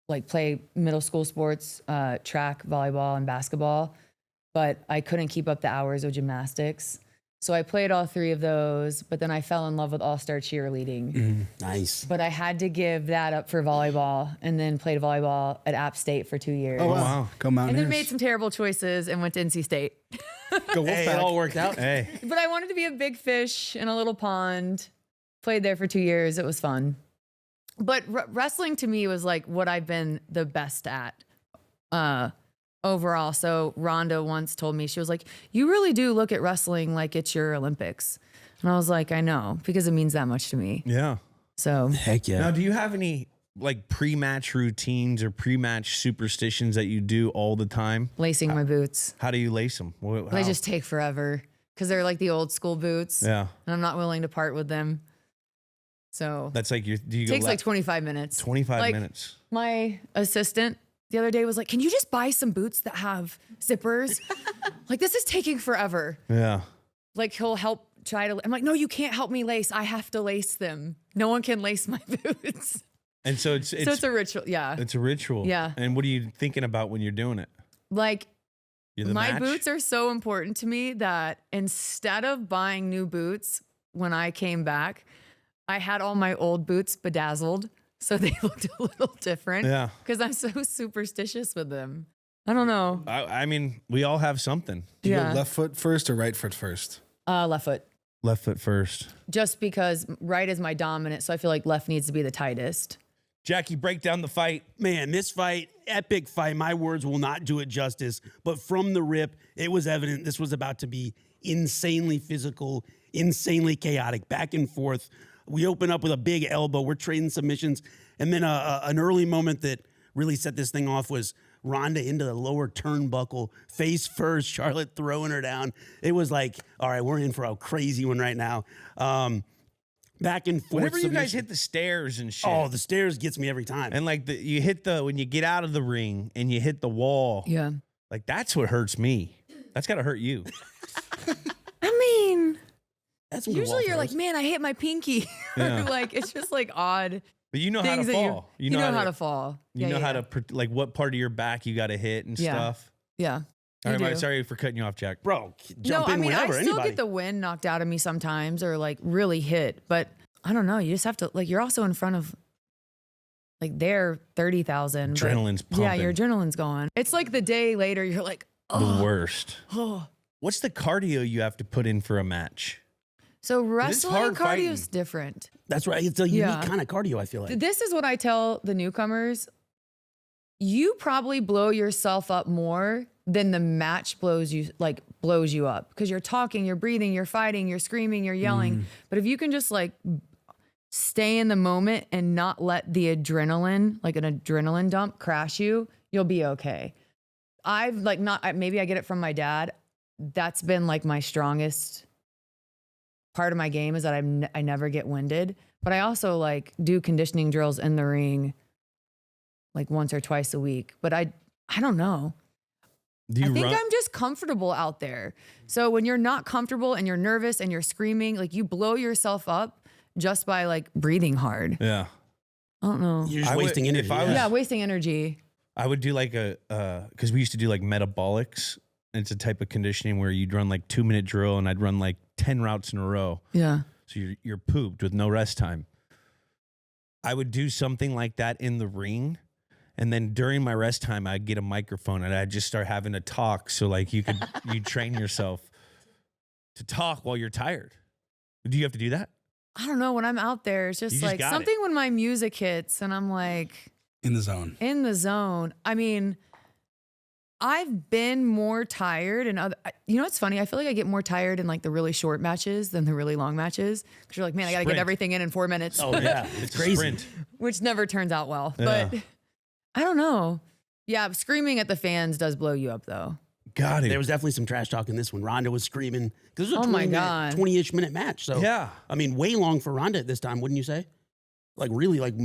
like play middle school sports, track, volleyball, and basketball, but I couldn't keep up the hours of gymnastics. So I played all three of those, but then I fell in love with all-star cheerleading. Nice. But I had to give that up for volleyball, and then played volleyball at App State for 2 years. Oh, wow. Go And Mountaineers. then made some terrible choices and went to NC State. Go Hey, it Wolfpack. all worked out. Hey. But I wanted to be a big fish in a little pond. Played there for 2 years. It was fun. But wrestling to me was like what I've been the best at overall. So Ronda once told me, she was like, you really do look at wrestling like it's your Olympics. And I was like, I know, because it means that much to me. Yeah. So Heck yeah. Now, do you have any like pre-match routines or pre-match superstitions that you do all the time? lacing my boots. How do you lace them? They just take forever because they're like the old school boots. Yeah. And I'm not willing to part with them. So That's like do you it go takes like 25 minutes. 25 like, minutes? My assistant the other day was like, can you just buy some boots that have zippers? Like, this is taking forever. Yeah. Like, he'll help try to, I'm like, no, you can't help me lace. I have to lace them. No one can lace my boots. And so So it's a ritual. Yeah. it's a ritual. Yeah. And what are you thinking about when you're doing it? Like, You're the my match? boots are so important to me that instead of buying new boots when I came back, I had all my old boots bedazzled. So they looked a little different. Yeah. Because I'm so superstitious with them. I don't know. I mean, we all have something. Do you Yeah. go left foot first or right foot first? Left foot. Left foot first. Just because right is my dominant, so I feel like left needs to be the tightest. Jackie, break down the fight. Man, this fight, epic fight. My words will not do it justice. But from the rip, it was evident this was about to be insanely physical, insanely chaotic, back and forth. We open up with a big elbow. We're trading submissions. And then an early moment that really set this thing off was Ronda into the lower turnbuckle, face first, Charlotte throwing her down. It was like, all right, we're in for a crazy one right now. Back and forth. Whenever you guys hit the stairs and shit. Oh, the stairs gets me every time. And like you hit when you get out of the ring and you hit the wall. Yeah. Like that's what hurts me. That's got to hurt you. I mean, That's some good usually wall you're like, throws. man, I hit my pinky. Yeah. Like, it's just like odd But you know how to things that fall. you know how to fall. You know how to like what part of your back you got to hit and Yeah. stuff. Yeah. All right, You Mike, do. sorry for cutting you off, Jack. Bro, No, jump in I mean, whenever, I still anybody. get the wind knocked out of me sometimes or like really hit, but I don't know. You just have to, like, you're also in front of, like, they're 30,000. but- Adrenaline's pumping. Yeah, your adrenaline's going. It's like the day later, you're like, oh. The worst. oh. What's the cardio you have to put in for a match? So wrestling hard cardio is fighting. different. That's right. It's a unique Yeah. kind of cardio, I feel like. This is what I tell the newcomers. You probably blow yourself up more than the match blows you up because you're talking, you're breathing, you're fighting, you're screaming, you're yelling. But if you can just like stay in the moment and not let the adrenaline, like an adrenaline dump, crash you, you'll be okay. I've like maybe I get it from my dad. That's been like my strongest part of my game is that I never get winded. But I also like do conditioning drills in the ring like once or twice a week. But I don't know. Do you I think run? I'm just comfortable out there. So when you're not comfortable and you're nervous and you're screaming, like you blow yourself up just by like breathing hard. Yeah. I don't know. You're just I would- wasting energy. if I was- Yeah, wasting energy. I would do like because we used to do like metabolics. It's a type of conditioning where you'd run like 2-minute drill and I'd run like 10 routes in a row. Yeah. So you're pooped with no rest time. I would do something like that in the ring. And then during my rest time, I'd get a microphone and I'd just start having to talk. So like you train yourself to talk while you're tired. Do you have to do that? I don't know. When I'm out there, it's You just just like got something when my music hits and I'm like In the zone. in the zone. I mean, I've been more tired and you know what's funny? I feel like I get more tired in like the really short matches than the really long matches because you're like, man, I got to get Sprint. everything in 4 minutes, Oh, yeah. It's a crazy. sprint. which never turns out well. Yeah. But I don't know. Yeah, screaming at the fans does blow you up though. Got it. There was definitely some trash talk in this one. Ronda was screaming. Because it was a Oh my God. 20-ish minute match. So, Yeah. I mean, way long for Ronda at this time, wouldn't you say? Like, really, like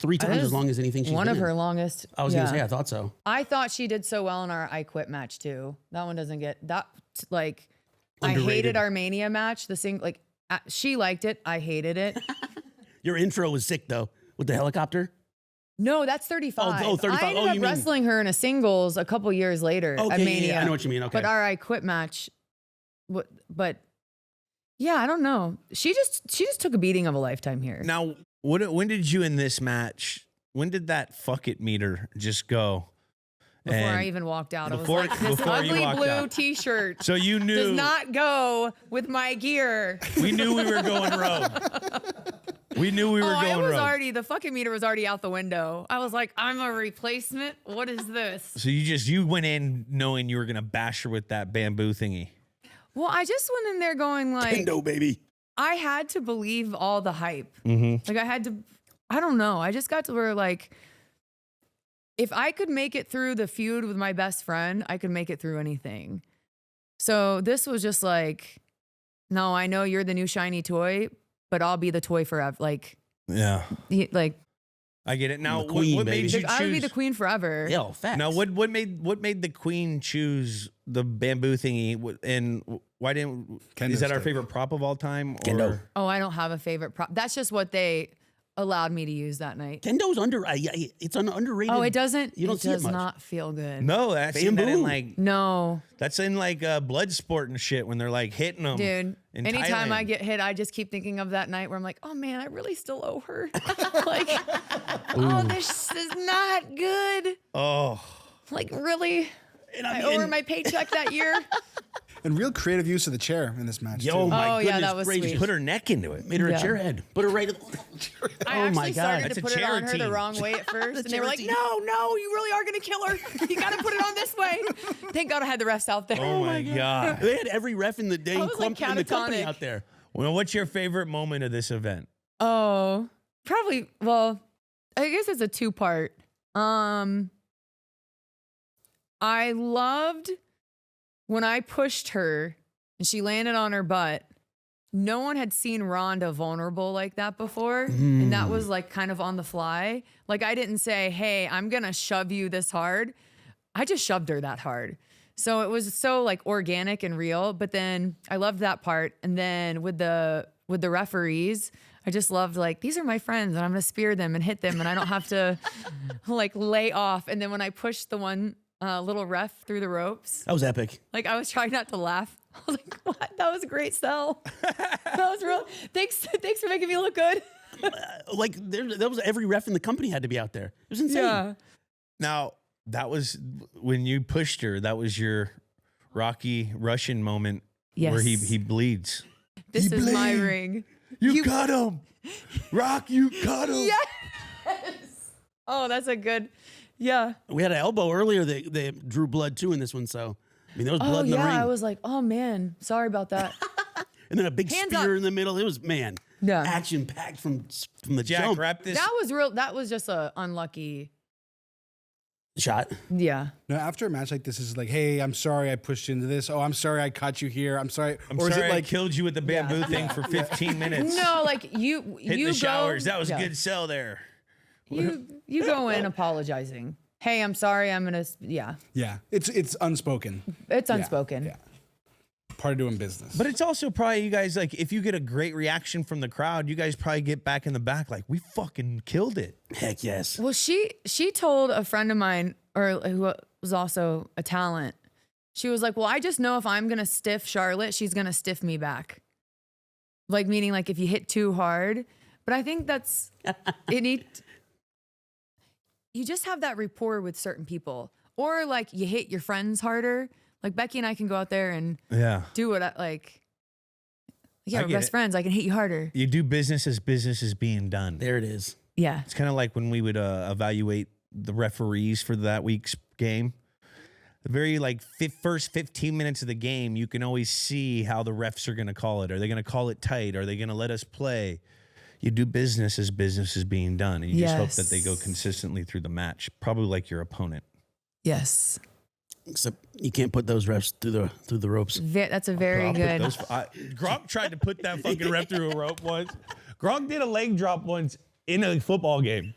3 times is as long as anything she's One been of in. her longest. I was yeah. going to say, I thought so. I thought she did so well in our I Quit match too. That one doesn't get that like. I Underrated. hated our Mania match. She liked it. I hated it. Your intro was sick, though, with the helicopter. No, that's 35. Oh, 35. I ended Oh, up you mean- wrestling her in a singles a couple years later at Okay, Mania. yeah, I know what you mean. Okay. But our I Quit match, but yeah, I don't know. She just took a beating of a lifetime here. Now, when did you in this match? When did that fuck it meter just go? Before And I even walked out, before- I was like, this before you ugly walked blue out. T-shirt So you knew does not go with my gear. we knew we were going rogue. We knew we were I going was rogue. already, the fucking meter was already out the window. I was like, I'm a replacement? What is this? So you went in knowing you were gonna bash her with that bamboo thingy. Well, I just went in there going like, Kendo, baby. I had to believe all the hype. Mm-hmm. Like I don't know. I just got to where like, if I could make it through the feud with my best friend, I could make it through anything. So this was just like, no, I know you're the new shiny toy, but I'll be the toy forever. Like, Yeah, like I get it. Now, The queen, what baby. made you choose? I would be the queen forever. Yeah, facts. Now, what made the queen choose the bamboo thingy? And why didn't? Kendo Is that our stick. favorite prop of all time? Kendo. Or Oh, I don't have a favorite prop. That's just what they allowed me to use that night. Kendo's it's an underrated. Oh, it doesn't. You don't it see it does much. not feel good. no, that's in that in Bamboo. like No, that's in like blood sport and shit when they're like hitting them. dude. in Anytime I Thailand. get hit, I just keep thinking of that night where I'm like, oh man, I really still owe her. Like, oh, this is not good. Oh, Like, really? And I owe her my paycheck that year. And real creative use of the chair in this match. Yo, too. my Oh, goodness yeah, that was gracious. sweet. Put her neck into it. Made her Yeah. a chairhead. Put her right. I Oh actually my God. started That's to a put it on her charity. the wrong way at first, and they were like, charity. "No, you really are gonna kill her. You got to put it on this way." Thank God I had the refs out there. Oh my God. They had every ref in the day I was, like, in the company catatonic. out there. Well, what's your favorite moment of this event? Oh, probably. Well, I guess it's a two-part. I loved when I pushed her and she landed on her butt. No one had seen Ronda vulnerable like that before. And that was like kind of on the fly. Like I didn't say, hey, I'm going to shove you this hard. I just shoved her that hard. So it was so like organic and real. But then I loved that part. And then with the referees, I just loved like, these are my friends and I'm going to spear them and hit them and I don't have to like lay off. And then when I pushed the one little ref through the ropes, That was epic. like I was trying not to laugh. I was like, what? That was a great sell. That was real. Thanks for making me look good. Like there was every ref in the company had to be out there. It was insane. Yeah. Now, that was when you pushed her. That was your Rocky Russian moment where Yes. he bleeds. This He is my bled. ring. You got him. Rock, you got him. Yes. Oh, that's a good. Yeah. We had an elbow earlier that drew blood too in this one. So I mean, there was blood Oh in the ring. yeah. I was like, oh man, sorry about that. And then a big Hands spear up. in the middle. It was Yeah. action packed from the Jack, jump. wrap this. That was real. That was just a unlucky. Shot. Yeah. No, after a match like this, is like, hey, I'm sorry I pushed you into this. Oh, I'm sorry I caught you here. I'm sorry. I'm or sorry is it I like, killed you with the bamboo thing for 15 minutes. No, like you. Hit you the showers. Go, That was yeah. a good sell there. You go in apologizing. Hey, I'm sorry. I'm gonna. Yeah. yeah, it's unspoken. It's Yeah, unspoken. Yeah. Part of doing business. But it's also probably you guys like if you get a great reaction from the crowd, you guys probably get back in the back like we fucking killed it. Heck yes. Well, she told a friend of mine, or who was also a talent. She was like, "Well, I just know if I'm gonna stiff Charlotte, she's gonna stiff me back." Like meaning like if you hit too hard. But I think that's you just have that rapport with certain people, or like you hit your friends harder. Like Becky and I can go out there and Yeah. do what I like. Yeah, I we're get best it. friends. I can hit you harder. You do business as business is being done. There it is. Yeah. It's kind of like when we would evaluate the referees for that week's game. The very like first 15 minutes of the game, you can always see how the refs are going to call it. Are they going to call it tight? Are they going to let us play? You do business as business is being done, and you just hope that they go Yes. consistently through the match, probably like your opponent. Yes. Except you can't put those refs through the ropes. That's a very I'll put good. Gronk tried to put that fucking ref through a rope once. Gronk did a leg drop once in a football game.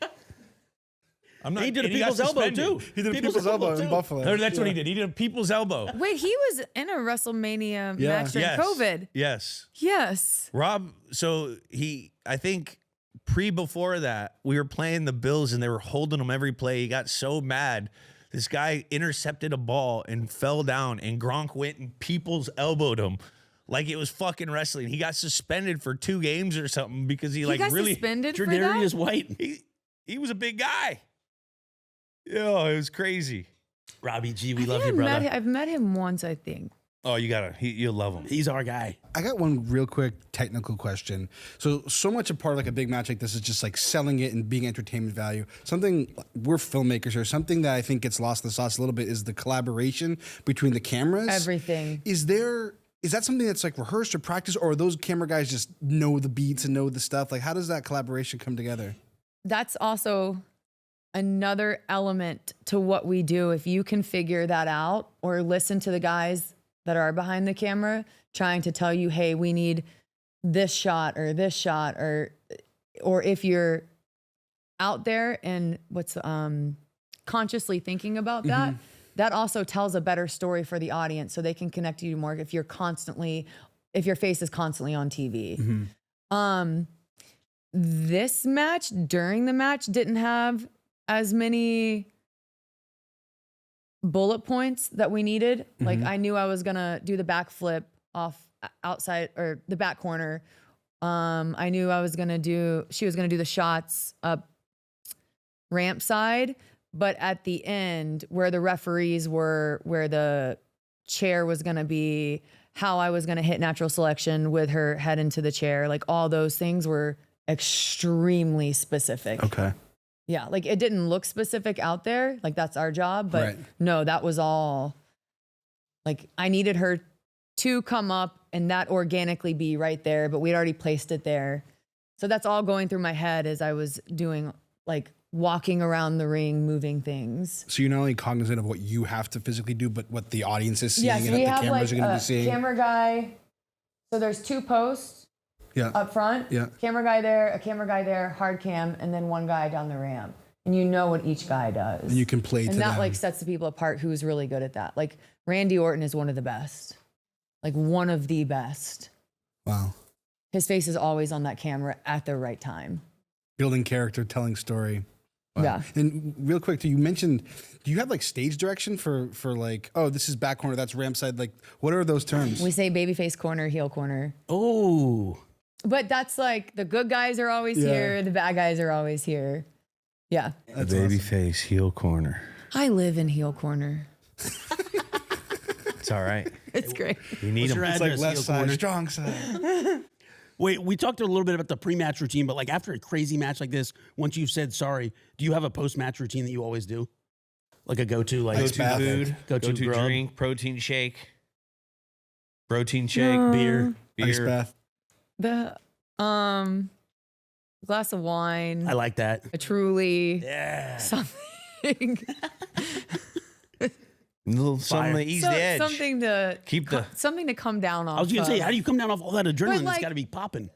I'm not. He did a and he got people's elbow suspended. too. he did a people's elbow in too. Buffalo. No, that's what he did. He did a people's elbow. Wait, he was in a WrestleMania Yeah. match during COVID. Yes. Yes. Rob, so I think before that, we were playing the Bills and they were holding him every play. He got so mad. This guy intercepted a ball and fell down, and Gronk went and people's elbowed him like it was fucking wrestling. He got suspended for 2 games or something because he like got really suspended for Jardarius that? White. he was a big guy. Yeah, it was crazy. Robbie G, we I love think you, brother. I've met him once, I think. Oh, you'll love him. He's our guy. I got one real quick technical question. So much a part of like a big match like this is just like selling it and being entertainment value. Something we're filmmakers here. Something that I think gets lost in the sauce a little bit is the collaboration between the cameras. Everything. Is that something that's like rehearsed or practiced, or those camera guys just know the beats and know the stuff? Like, how does that collaboration come together? That's also another element to what we do. If you can figure that out or listen to the guys that are behind the camera trying to tell you, hey, we need this shot, or if you're out there and consciously thinking about that, that also tells a better story for the audience so they can connect to you more if your face is constantly on TV. This match, during the match, didn't have as many bullet points that we needed. Like I knew I was gonna do the backflip off outside or the back corner. I knew she was gonna do the shots up ramp side, But at the end, where the referees were, where the chair was going to be, how I was going to hit natural selection with her head into the chair, like all those things were extremely specific. Okay. Yeah, like it didn't look specific out there, like that's our job, but Right. no, that was all, like I needed her to come up and that organically be right there, but we'd already placed it there. So that's all going through my head as I was doing, like walking around the ring, moving things. So you're not only cognizant of what you have to physically do, but what the audience is seeing Yes, and we what the have cameras like are going to a be seeing. camera guy. So there's 2 posts Yeah. up front. Yeah. Camera guy there, a camera guy there, hard cam, and then one guy down the ramp. And you know what each guy does. And you can play to and that them. like sets the people apart who's really good at that. Like Randy Orton is one of the best. Like one of the best. Wow. His face is always on that camera at the right time. Building character, telling story. Wow. Yeah. And real quick, you mentioned, do you have like stage direction for like, oh, this is back corner, that's ramp side? Like, what are those terms? We say babyface corner, heel corner. Oh, But that's like the good guys are always Yeah. here, the bad guys are always here. Yeah. That's Baby awesome. face, heel corner. I live in heel corner. It's all right. It's great. You need What's them. your It's like address, left heel side, corner? strong side. Wait, we talked a little bit about the pre-match routine, but like after a crazy match like this, once you've said sorry, do you have a post-match routine that you always do? Like a go-to, like Ice Go-to bath. food, Go-to go-to grub. drink, protein shake, beer, Ice beer. bath. The glass of wine, I like that. a Truly, Yeah. something, Little something Fire. to ease the edge. something to Keep the- something to come down off. I was gonna say, of. how do you come down off all that adrenaline? like- It's got to be popping.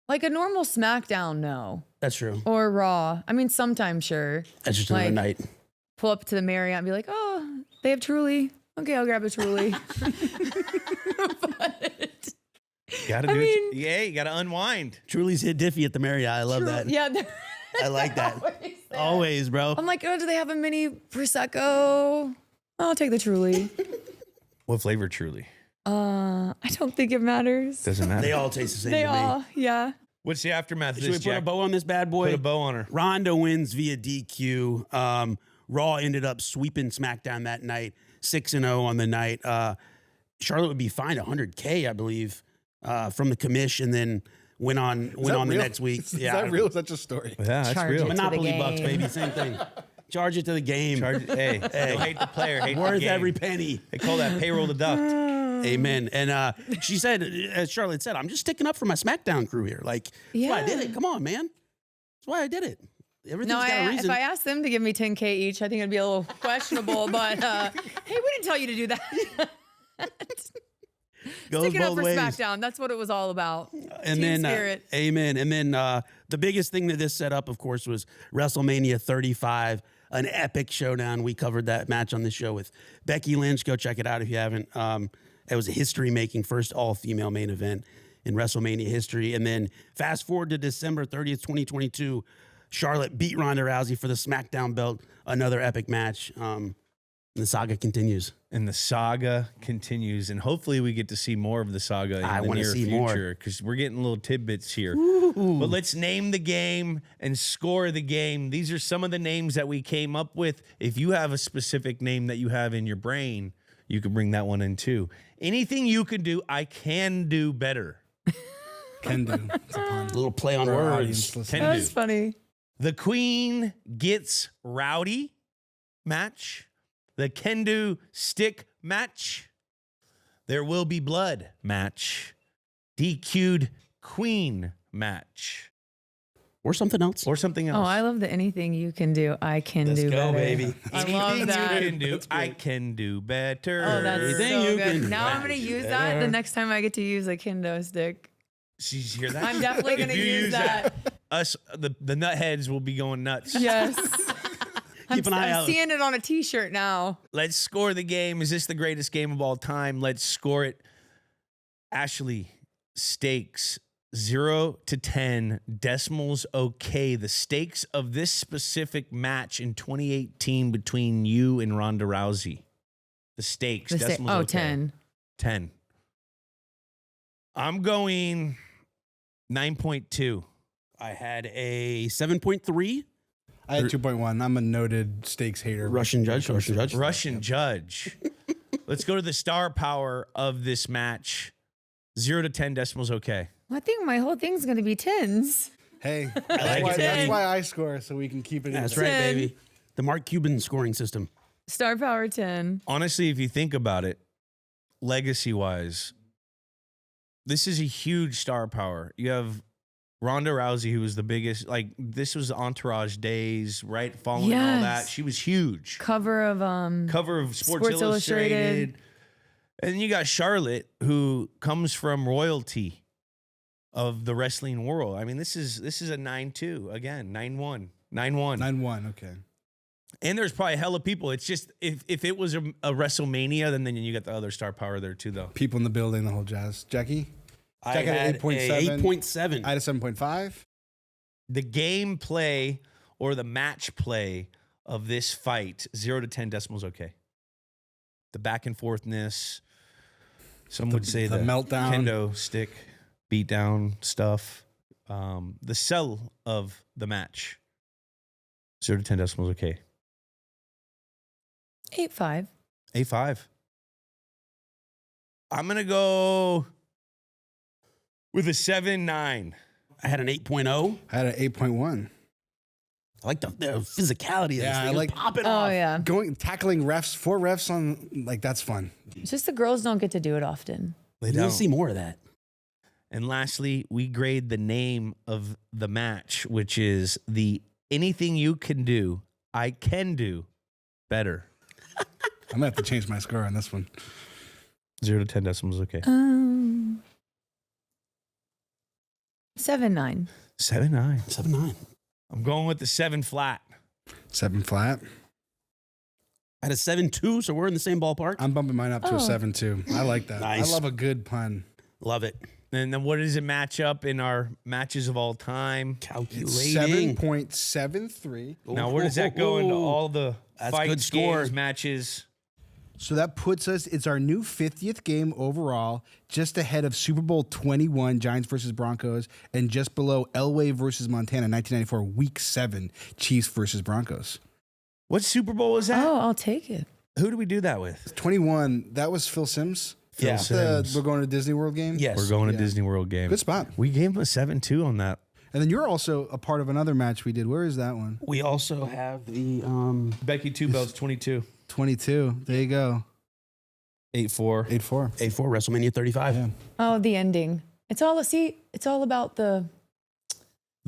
Like a normal SmackDown, no, That's true. or Raw. I mean, sometimes sure. That's just another like- night. Pull up to the Marriott and be like, oh, they have Truly. Okay, I'll grab a Truly. But, Gotta I do mean- it. Yeah, you gotta unwind. Truly's hit Diffie at the Marriott. I love that. yeah, I like that. always there. Always, bro. I'm like, oh, do they have a mini Prosecco? I'll take the Truly. What flavor truly? I don't think it matters. Doesn't matter. They all taste the same They to me. all, yeah. What's the aftermath of Should we this, put a Jack? bow on this bad boy? Put a bow on her. Ronda wins via DQ. Raw ended up sweeping SmackDown that night, 6-0 on the night. Charlotte would be fined $100K, I believe, from the commish, and then went on Is that the real? next week. Is that real? Is that just story? Yeah, that's Charge real. it. Monopoly the bucks, game. baby, same thing. Charge it to the game. Hey, they hate the player, hate the Worth game. every penny. They call that payroll deduct. Amen. And she said, as Charlotte said, I'm just sticking up for my SmackDown crew here. Like, that's why I did Yeah. it. Come on, man. That's why I did it. Everything's No, got a if reason. I asked them to give me 10K each, I think it'd be a little questionable. But hey, we didn't tell you to do that. Goes Sticking up both for ways. SmackDown. That's what it was all about. And Team then, spirit. amen. And then the biggest thing that this set up, of course, was WrestleMania 35, an epic showdown. We covered that match on the show with Becky Lynch. Go check it out if you haven't. It was a history-making first all-female main event in WrestleMania history. And then fast forward to December 30th, 2022, Charlotte beat Ronda Rousey for the SmackDown belt. Another epic match. And the saga continues. And the saga continues, and hopefully we get to see more of the saga in I the wanna near see more. future, because we're getting little tidbits here. But let's name the game and score the game. These are some of the names that we came up with. If you have a specific name that you have in your brain, you can bring that one in too. Anything you can do, I can do better. Can do. It's a pun. A little play on For our words. audience listening. Can That's do. funny. The Queen Gets Rowdy match. The Kendo Stick match. There Will Be Blood match. DQ'd Queen match. Or something else. Or something else. Oh, I love the anything you can do, I can Let's do go, better. baby. I Anything love that. you can do, I can do better. Oh, that's Anything so you good. can Now I'm do. going to use that the next time I get to use a kendo stick. Did you hear that? I'm definitely If going to you use that. Us, the nutheads will be going nuts. Yes. Keep an eye I'm out. seeing it on a t-shirt now. Let's score the game. Is this the greatest game of all time? Let's score it. Ashley, stakes 0 to 10, decimals okay. The stakes of this specific match in 2018 between you and Ronda Rousey. The stakes, decimals okay. 10. 10. I'm going 9.2. I had a 7.3. I had 2.1. I'm a noted stakes hater. Russian judge. Russian judge. Let's go to the star power of this match. 0 to 10 decimals, okay. Well, I think my whole thing's going to be tens. Hey, like that's why I score, so we can keep it. That's even. right, 10. baby. The Mark Cuban scoring system. Star power 10. Honestly, if you think about it, legacy-wise, this is a huge star power. You have Ronda Rousey, who was the biggest, like, this was Entourage days, right? Following all that. Yes. She was huge. Cover of Sports Illustrated. And then you got Charlotte, who comes from royalty of the wrestling world. I mean, this is a 9-2 again, 9-1, 9-1, 9-1. Okay. And there's probably hella people. It's just if it was a WrestleMania, then you got the other star power there too, though. People in the building, the whole jazz. Jackie, I had 8.7. 8.7. I had a 7.5. The gameplay or the match play of this fight, 0 to 10 decimals, okay. The back and forthness. Some would say the meltdown. kendo stick, beatdown stuff. The sell of the match, 0 to 10 decimals, okay. 8.5. 8.5. I'm going to go with a 7.9. I had an 8.0. I had an 8.1. I like the physicality of this Yeah, thing. I like popping Oh, off. yeah. tackling refs, 4 refs on, like, that's fun. It's just the girls don't get to do it often. They You'll don't. see more of that. And lastly, we grade the name of the match, which is the anything you can do, I can do better. I'm going to have to change my score on this one. 0 to 10 decimals, okay. 7.9. 7.9. 7.9. I'm going with the 7 flat. 7 flat. I had a 7.2, so we're in the same ballpark. I'm bumping mine up to a 7.2. I like that. Nice. I love a good pun. Love it. And then what does it match up in our matches of all time? Calculating. 7.73. Now, where does that go into all the That's fights, good score. games, matches? So that puts us, it's our new 50th game overall, just ahead of Super Bowl 21, Giants versus Broncos, and just below Elway versus Montana, 1994, Week 7, Chiefs versus Broncos. What Super Bowl was that? Oh, I'll take it. Who do we do that with? 21, that was Phil Sims. Phil The Sims. We're going to Disney World game? Yes. We're going to Yeah. Disney World game. Good spot. We gave him a 7-2 on that. And then you're also a part of another match we did. Where is that one? We also have the Becky Two Belts 22. 22. There you go. 8-4. 8-4. A4 WrestleMania 35. Yeah. Oh, the ending. It's all about the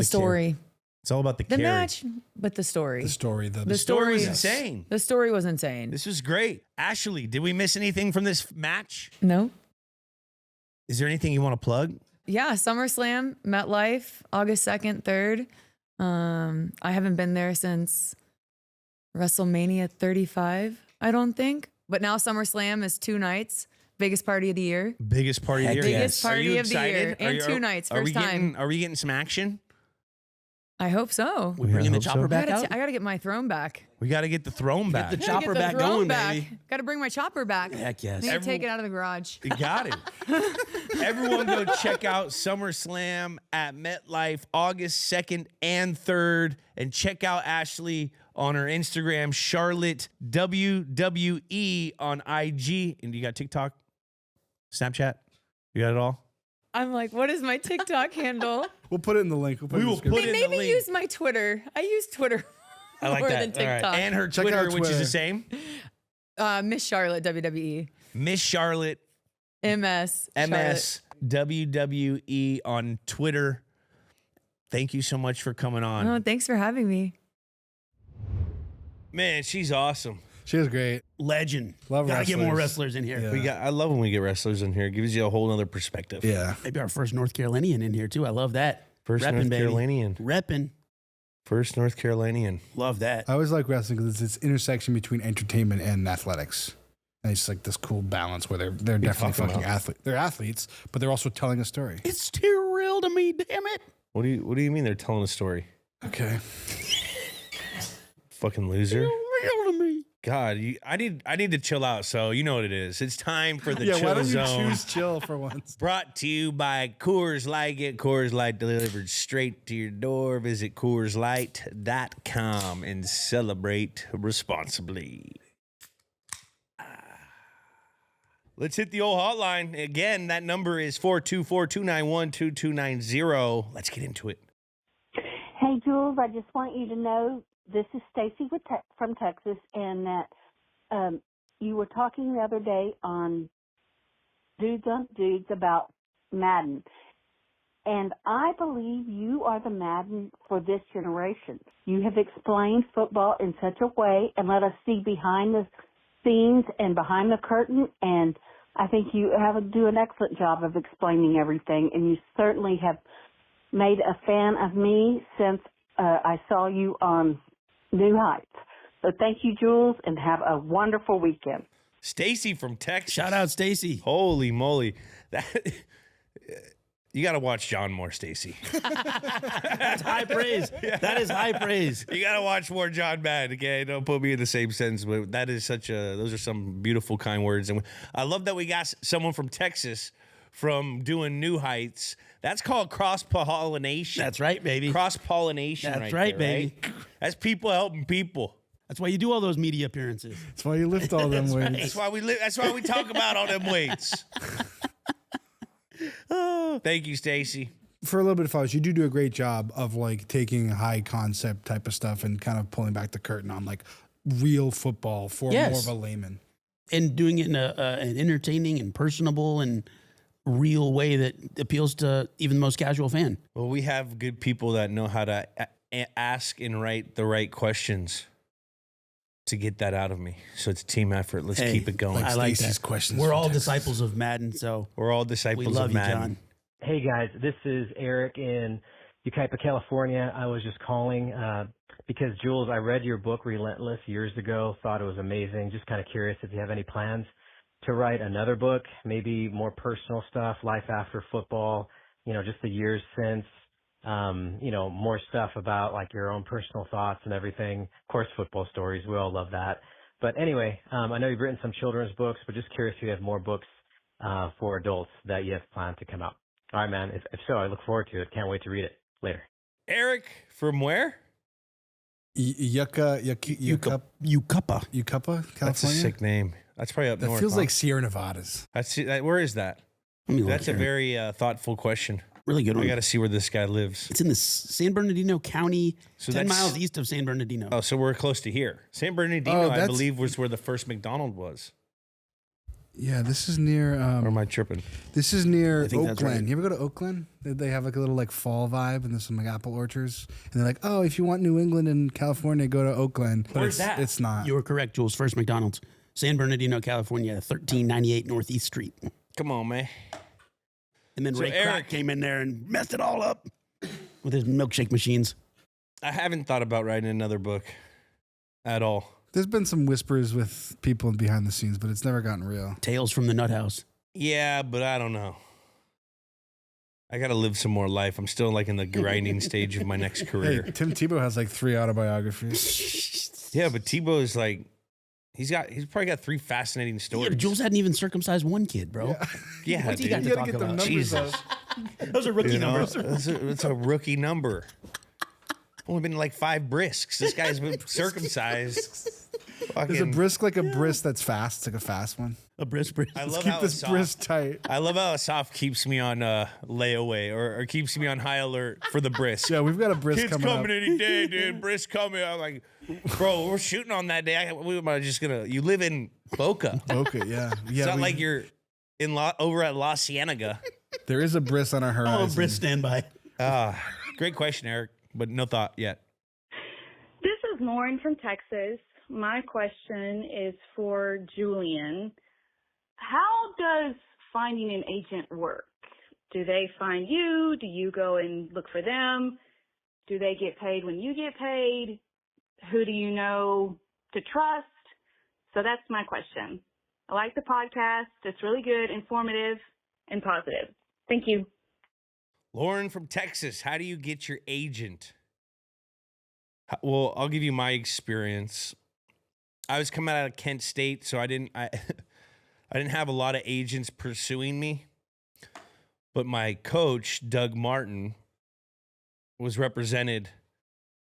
story. It's all about the The carry. match, but the story. The story. The Story was story- insane. The story was insane. This was great. Ashley, did we miss anything from this match? No? Is there anything you want to plug? Yeah, SummerSlam, MetLife, August 2nd, 3rd. I haven't been there since WrestleMania 35, I don't think. But now SummerSlam is 2 nights. Biggest party of the year. Biggest party of the year. Biggest Are you party of the excited? year. And 2 nights, first time. Are we getting some action? I hope so. We bringing the hope so. chopper I back gotta, out. I gotta get my throne back. We got to get the throne back. the Gotta chopper get the back throne going, back. baby. Gotta bring my chopper back. Heck yes. Need to take it out of the garage. You got it. Everyone go check out SummerSlam at MetLife August 2nd and 3rd. And check out Ashley on her Instagram, Charlotte WWE on IG. And you got TikTok, Snapchat? You got it all? I'm like, what is my TikTok handle? We'll put it in the link. We will put it in the Maybe link. use my Twitter. I use Twitter I like more that. than All right. TikTok. And her Check Twitter, out which is Twitter. the same. Miss Charlotte WWE. Miss Charlotte MS. MS WWE on Twitter. Thank you so much for coming on. Oh, thanks for having me. Man, she's awesome. She was great. Legend. Love Gotta get more wrestlers. wrestlers in here. Yeah. I love when we get wrestlers in here. It gives you a whole other perspective. Yeah. Maybe our first North Carolinian in here too. I love that. First Reppin', North baby. Carolinian. Reppin'. First North Carolinian. Love that. I always like wrestling because it's this intersection between entertainment and athletics. And it's like this cool balance where they're definitely talking fucking about? athletes. They're athletes, but they're also telling a story. It's still real to me, damn it. What do you mean they're telling a story? Okay. Fucking loser. Real to me. God, I need to chill out. So you know what it is. It's time for the Yeah, Chill why don't you Zone. choose chill for once? Brought to you by Coors Light. Get Coors Light delivered straight to your door. Visit CoorsLight.com and celebrate responsibly. Let's hit the old hotline. Again, that number is 424-291-2290. Let's get into it. Hey, Jules, I just want you to know this is Stacy from Texas, and that you were talking the other day on Dudes on Dudes about Madden. And I believe you are the Madden for this generation. You have explained football in such a way and let us see behind the scenes and behind the curtain, and I think you do an excellent job of explaining everything, and you certainly have made a fan of me since I saw you on New Heights. So thank you, Jules, and have a wonderful weekend. Stacy from Texas. Shout out, Stacy. Holy moly. You got to watch John more, Stacy. That's high praise. That is high praise. You got to watch more John Madden, okay? Don't put me in the same sentence, but that is those are some beautiful, kind words. And I love that we got someone from Texas from doing New Heights. That's called cross-pollination. That's right, baby. Cross-pollination. That's right, baby. Right? That's people helping people. That's why you do all those media appearances. That's why you lift all them weights. That's why we talk about all them weights. Oh, thank you, Stacy. For a little bit of follows, you do a great job of like taking high concept type of stuff and kind of pulling back the curtain on like real football for more of a layman. And doing it in an entertaining and personable and real way that appeals to even the most casual fan. Well, we have good people that know how to ask and write the right questions to get that out of me. So it's a team effort. Let's keep it going. I like Stacey's that. questions We're from all Texas. disciples of Madden, so We're all disciples we love of you, Madden. John. Hey guys, this is Eric in Yucaipa, California. I was just calling because Jules, I read your book Relentless years ago, thought it was amazing. Just kind of curious if you have any plans to write another book, maybe more personal stuff, life after football, just the years since, more stuff about like your own personal thoughts and everything. Of course, football stories. We all love that. But anyway, I know you've written some children's books, but just curious if you have more books for adults that you have planned to come out. All right, man. If so, I look forward to it. Can't wait to read it later. Eric, from where? Yucapa, California. That's a sick name. That's probably up That north. feels huh? like Sierra Nevadas. Where is that? That's a very thoughtful question. Really good one. I got to see where this guy lives. It's in the San Bernardino County, So 10 that's- miles east of San Bernardino. Oh, so we're close to here. San Bernardino, Oh, I that's- believe, was where the first McDonald's was. Yeah, this is near. Or am I tripping? This is near I think that's Oakland. right. You ever go to Oakland? They have like a little like fall vibe, and there's some like apple orchards. And they're like, oh, if you want New England and California, go to Oakland. But Where's that? It's not. You were correct, Jules. First McDonald's, San Bernardino, California, 1398 Northeast Street. Come on, man. And then So Ray Eric- Kroc came in there and messed it all up with his milkshake machines. I haven't thought about writing another book at all. There's been some whispers with people behind the scenes, but it's never gotten real. Tales from the Nut House. Yeah, but I don't know. I got to live some more life. I'm still like in the grinding stage of my next Hey, career. Tim Tebow has like 3 autobiographies. Yeah, but Tebow is like, he's probably got 3 fascinating Yeah, stories. but Jules hadn't even circumcised one kid, bro. Yeah, What's he dude. got to You talk gotta get them about? numbers Jesus. up. Those are rookie You know, numbers. it's a rookie number. Only been like 5 brisks. This guy's been circumcised. Is a Fucking- brisk like a brisk that's fast? It's like a fast one. A brisk. I love Keep how this soft. brisk tight. I love how soft keeps me on layaway or keeps me on high alert for the brisk. Yeah, we've got a brisk Kids coming coming up. any day, dude. Brisk coming. I'm like, bro, we're shooting on that day. We are just gonna. You live in Boca. Okay, yeah. It's Yeah, not like you're in over at La Cienega. there is a brisk on our Oh, horizon. brisk standby. Great question, Eric, but no thought yet. This is Lauren from Texas. My question is for Julian. How does finding an agent work? Do they find you? Do you go and look for them? Do they get paid when you get paid? Who do you know to trust? So that's my question. I like the podcast. It's really good, informative, and positive. Thank you. Lauren from Texas, how do you get your agent? Well, I'll give you my experience. I was coming out of Kent State, so I didn't have a lot of agents pursuing me. But my coach, Doug Martin, was represented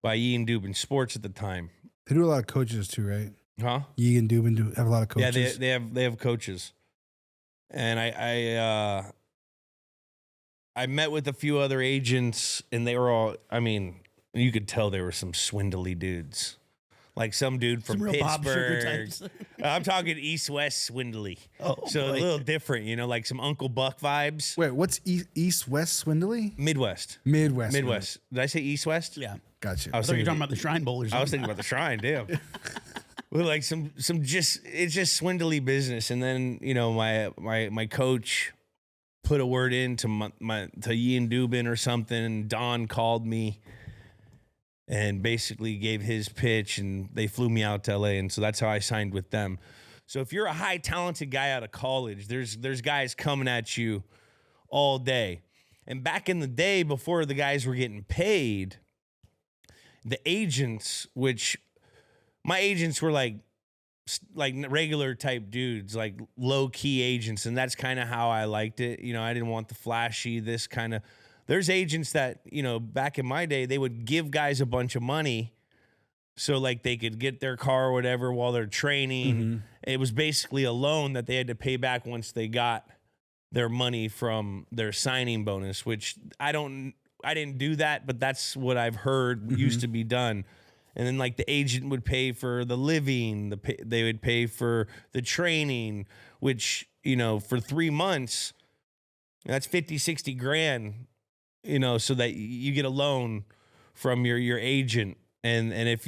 by Ian Dubin Sports at the time. They do a lot of coaches too, right? Huh? Yee and Dubin have a lot of coaches. Yeah, they have coaches. And I met with a few other agents, and they were all, I mean, you could tell they were some swindly dudes. Like some dude from Some real Bob Sugar Pittsburgh. types. I'm talking East-West swindly. Oh, so boy. a little different, you know, like some Uncle Buck vibes. Wait, what's East-West swindly? Midwest. Midwest. Did I say East-West? Yeah. Gotcha. I was I thought you were thinking, talking about the Shrine Bowl or something. I was thinking about the Shrine, damn. Well, like some just, it's just swindly business. And then, you know, my coach put a word in to Ian Dubin or something, and Don called me and basically gave his pitch, and they flew me out to LA, and so that's how I signed with them. So if you're a high talented guy out of college, there's guys coming at you all day. And back in the day, before the guys were getting paid, the agents, which my agents were like regular type dudes, like low key agents, and that's kind of how I liked it. You know, I didn't want the flashy, this kind of. There's agents that, you know, back in my day, they would give guys a bunch of money so like they could get their car or whatever while they're training. Mm-hmm. It was basically a loan that they had to pay back once they got their money from their signing bonus, which I didn't do that, but that's what I've heard used to be done. And then like the agent would pay for the living, they would pay for the training, which, you know, for 3 months, that's 50, 60 grand. You know, so that you get a loan from your agent, and if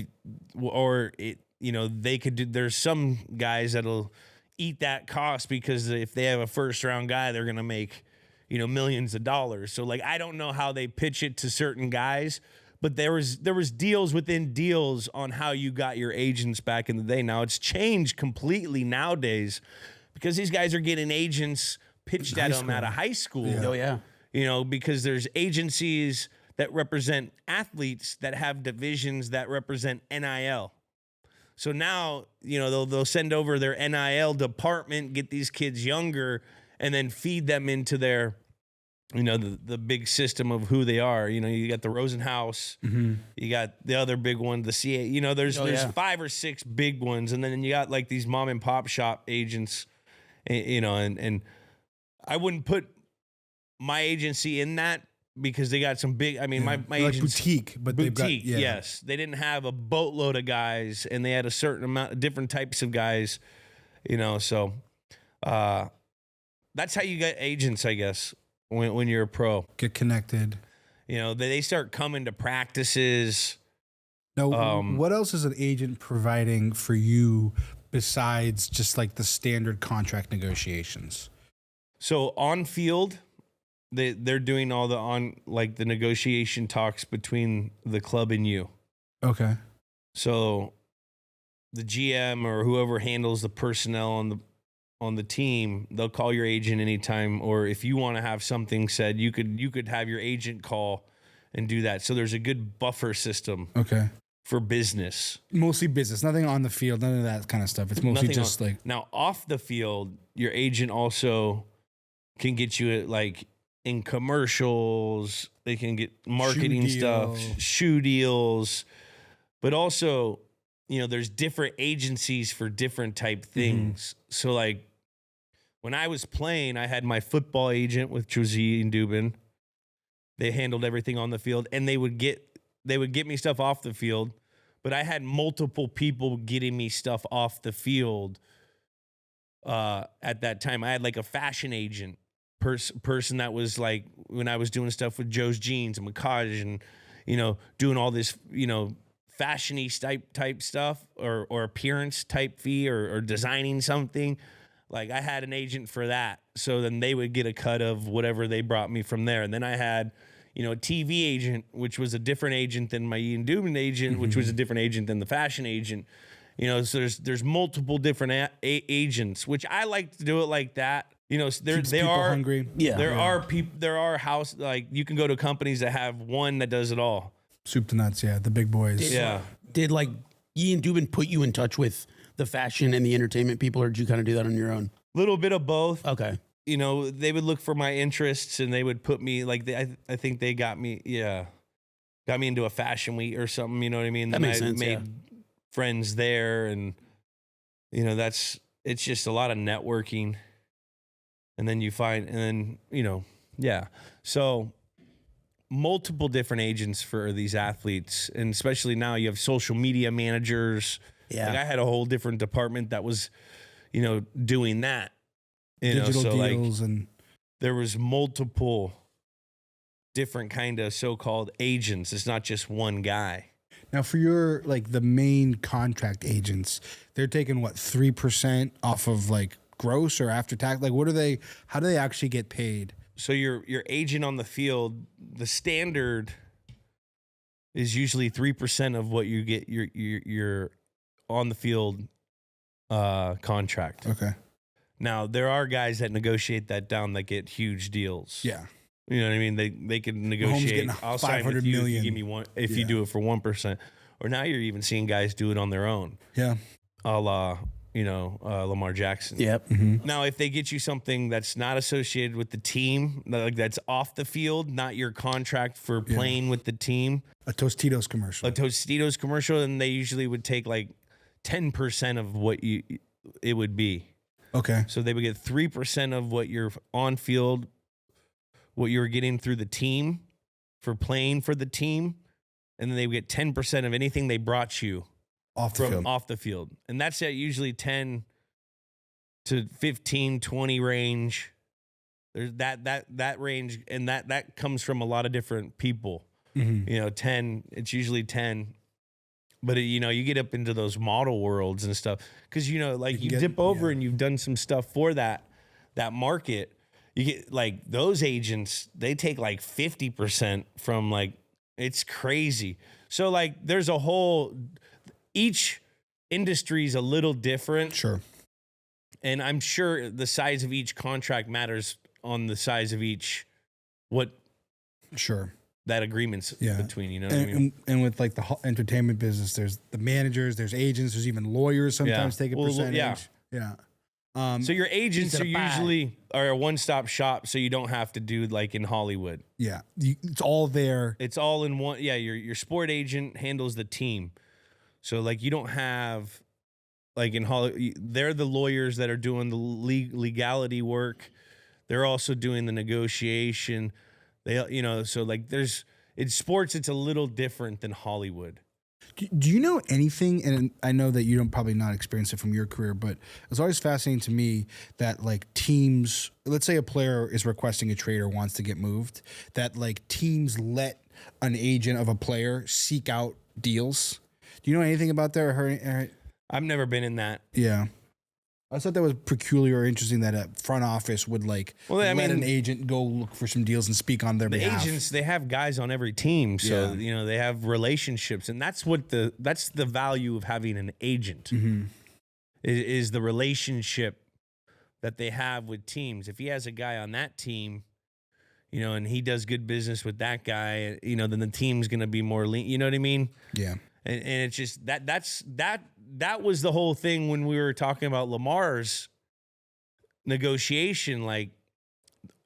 or it, you know, they could do. There's some guys that'll eat that cost because if they have a first round guy, they're gonna make, you know, millions of dollars. So like, I don't know how they pitch it to certain guys, but there was deals within deals on how you got your agents back in the day. Now it's changed completely nowadays because these guys are getting agents pitched at them out of high school. Yeah. Oh, yeah. You know, because there's agencies that represent athletes that have divisions that represent NIL. So now, you know, they'll send over their NIL department, get these kids younger, and then feed them into their, you know, the big system of who they are. You know, you got the Rosenhaus, you got the other big one, the CA. You know, there's 5 or 6 big ones, and then you got like these mom and pop shop agents. You know, and I wouldn't put my agency in that because they got some big, I mean, my like agents, boutique, but they've got, yes. They didn't have a boatload of guys, and they had a certain amount of different types of guys, you know, so that's how you get agents, I guess, when you're a pro. Get connected. You know, they start coming to practices. Now, what else is an agent providing for you besides just like the standard contract negotiations? So on field, they're doing all the negotiation talks between the club and you. Okay. So the GM or whoever handles the personnel on the team, they'll call your agent anytime, or if you want to have something said, you could have your agent call and do that. So there's a good buffer system. Okay. For business. Mostly business, nothing on the field, none of that kind of stuff. It's mostly Nothing just on, like now off the field, your agent also can get you like in commercials. They can get marketing stuff, shoe deals, but also, you know, there's different agencies for different type things. So like when I was playing, I had my football agent with Josie and Dubin. They handled everything on the field, and they would get me stuff off the field, but I had multiple people getting me stuff off the field at that time. I had like a fashion agent person that was like, when I was doing stuff with Joe's Jeans and Macaj and, you know, doing all this, you know, fashion-y type stuff or appearance type fee or designing something. Like I had an agent for that. So then they would get a cut of whatever they brought me from there. And then I had, you know, a TV agent, which was a different agent than my Ian Dubin agent, which was a different agent than the fashion agent. You know, so there's multiple different agents, which I like to do it like that. You know, they are hungry. Yeah. There are house, like you can go to companies that have one that does it all. Soup to nuts, yeah, the big boys. Yeah. Did like Ian Dubin put you in touch with the fashion and the entertainment people, or did you kind of do that on your own? Little bit of both. Okay. You know, they would look for my interests and they would put me like I think they got me into a fashion week or something. You know what I mean? That Then makes sense, made friends there, and you know it's just a lot of networking. And then so multiple different agents for these athletes, and especially now you have social media managers. Yeah. Like I had a whole different department that was, doing that. Digital deals, and there was multiple different kind of so-called agents. It's not just one guy. now for your like the main contract agents, they're taking what 3% off of like gross or after tax. Like how do they actually get paid? So your agent on the field, the standard is usually 3% of what you get your on the field contract. Okay. Now there are guys that negotiate that down that get huge deals. Yeah. You know what I mean? They can negotiate. I'll sign with you if you give me one if you do it for 1%. Or now you're even seeing guys do it on their own. Yeah. A la Lamar Jackson. Yep. Now, if they get you something that's not associated with the team, like that's off the field, not your contract for playing with the team, A Tostitos commercial. then they usually would take like 10% of what it would be. Okay. So they would get 3% of what you're on field, what you were getting through the team for playing for the team, and then they would get 10% of anything they brought you Off the field. And that's at usually 10 to 15, 20 range. There's that range, and that comes from a lot of different people. 10, it's usually 10. But you get up into those model worlds and stuff, because you dip over and you've done some stuff for that market. You get like those agents, they take like 50% from like, it's crazy. So like there's a whole, each industry is a little different. Sure. And I'm sure the size of each contract matters on the size of each, Sure. that agreement's between, you know what I mean? And with like the entertainment business, there's the managers, there's agents, there's even lawyers sometimes take a percentage. Yeah. So your agents are usually a one-stop shop, so you don't have to do like in Hollywood. Yeah. It's all there. It's all in one. Yeah, your sport agent handles the team. So like you don't have like in Hollywood, they're the lawyers that are doing the legality work. They're also doing the negotiation. So like in sports, it's a little different than Hollywood. Do you know anything? And I know that you don't probably not experience it from your career, but it's always fascinating to me that like teams, let's say a player is requesting a trade or wants to get moved, that like teams let an agent of a player seek out deals. Do you know anything about that? Or heard? I've never been in that. Yeah. I thought that was peculiar or interesting that a front office would let an agent go look for some deals and speak on their behalf. The agents, they have guys on every team, so they have relationships, and that's the value of having an agent is the relationship that they have with teams. If he has a guy on that team, and he does good business with that guy, then the team's going to be more lean. You know what I mean? Yeah. And it's just that was the whole thing when we were talking about Lamar's negotiation. Like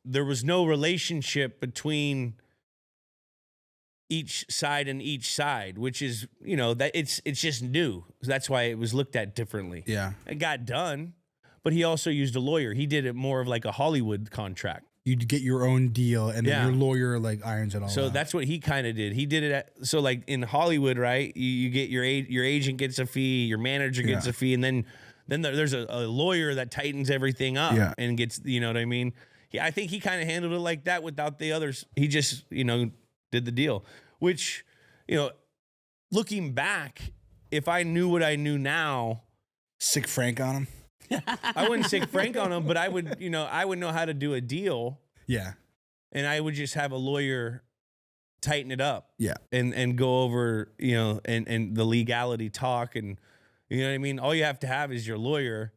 there was no relationship between each side, which is, that it's just new. That's why it was looked at differently. Yeah. It got done, but he also used a lawyer. He did it more of like a Hollywood contract. You'd get your own deal, and then your lawyer like irons it all So out. that's what he kind of did. He did it so like in Hollywood, right? You get your agent gets a fee, your manager gets a fee, and then there's a lawyer that tightens everything up and gets, you know what I mean? Yeah, I think he kind of handled it like that without the others. He just, did the deal, which, looking back, if I knew what I knew now, sick Frank on him. I wouldn't sick Frank on him, but I would know how to do a deal. Yeah. And I would just have a lawyer tighten it up. Yeah. And go over, and the legality talk, and you know what I mean? All you have to have is your lawyer.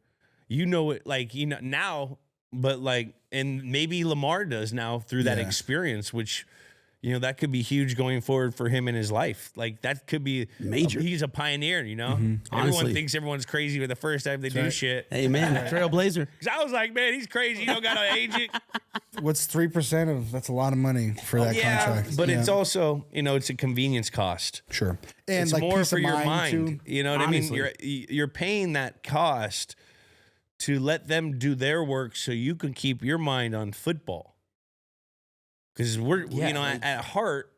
Now, but like, and maybe Lamar does now through that experience, which, you know, that could be huge going forward for him in his life. Like that could be Major. He's a pioneer, you know. Everyone Honestly. thinks everyone's crazy with the first time they do shit. Hey, man, trailblazer. Because I was like, man, he's crazy. You don't got an agent. What's 3% of? That's a lot of money for that contract. But it's also, you know, it's a convenience cost. Sure, and It's like more peace for of your mind. too. You know what Honestly. I mean? You're paying that cost to let them do their work so you can keep your mind on football. Because we're, Yeah, you know, like- at heart,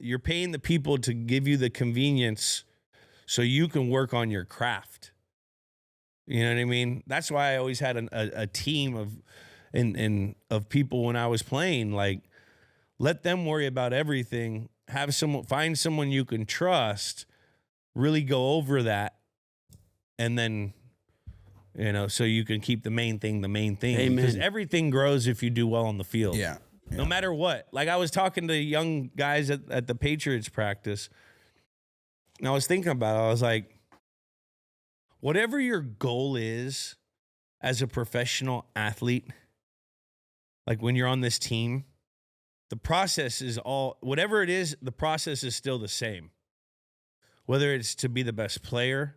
you're paying the people to give you the convenience so you can work on your craft. You know what I mean? That's why I always had a team of people when I was playing. Like, let them worry about everything. Find someone you can trust. Really go over that, and then, you know, so you can keep the main thing. Amen. Because everything grows if you do well on the field. Yeah. No matter what. Like I was talking to young guys at the Patriots practice, and I was thinking about it. I was like, whatever your goal is as a professional athlete, like when you're on this team, the process is whatever it is, the process is still the same. Whether it's to be the best player,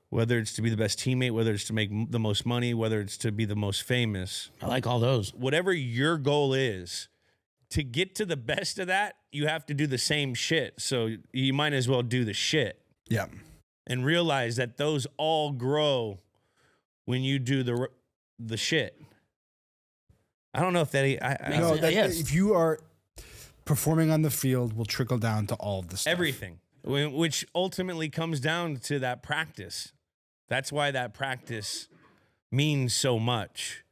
whether it's to be the best teammate, whether it's to make the most money, whether it's to be the most famous. I like all those. Whatever your goal is, to get to the best of that, you have to do the same shit. So you might as well do the shit. Yeah. And realize that those all grow when you do the shit. I don't know if that. No, Yes. if you are performing on the field, will trickle down to all of the stuff. everything, which ultimately comes down to that practice. That's why that practice means so much.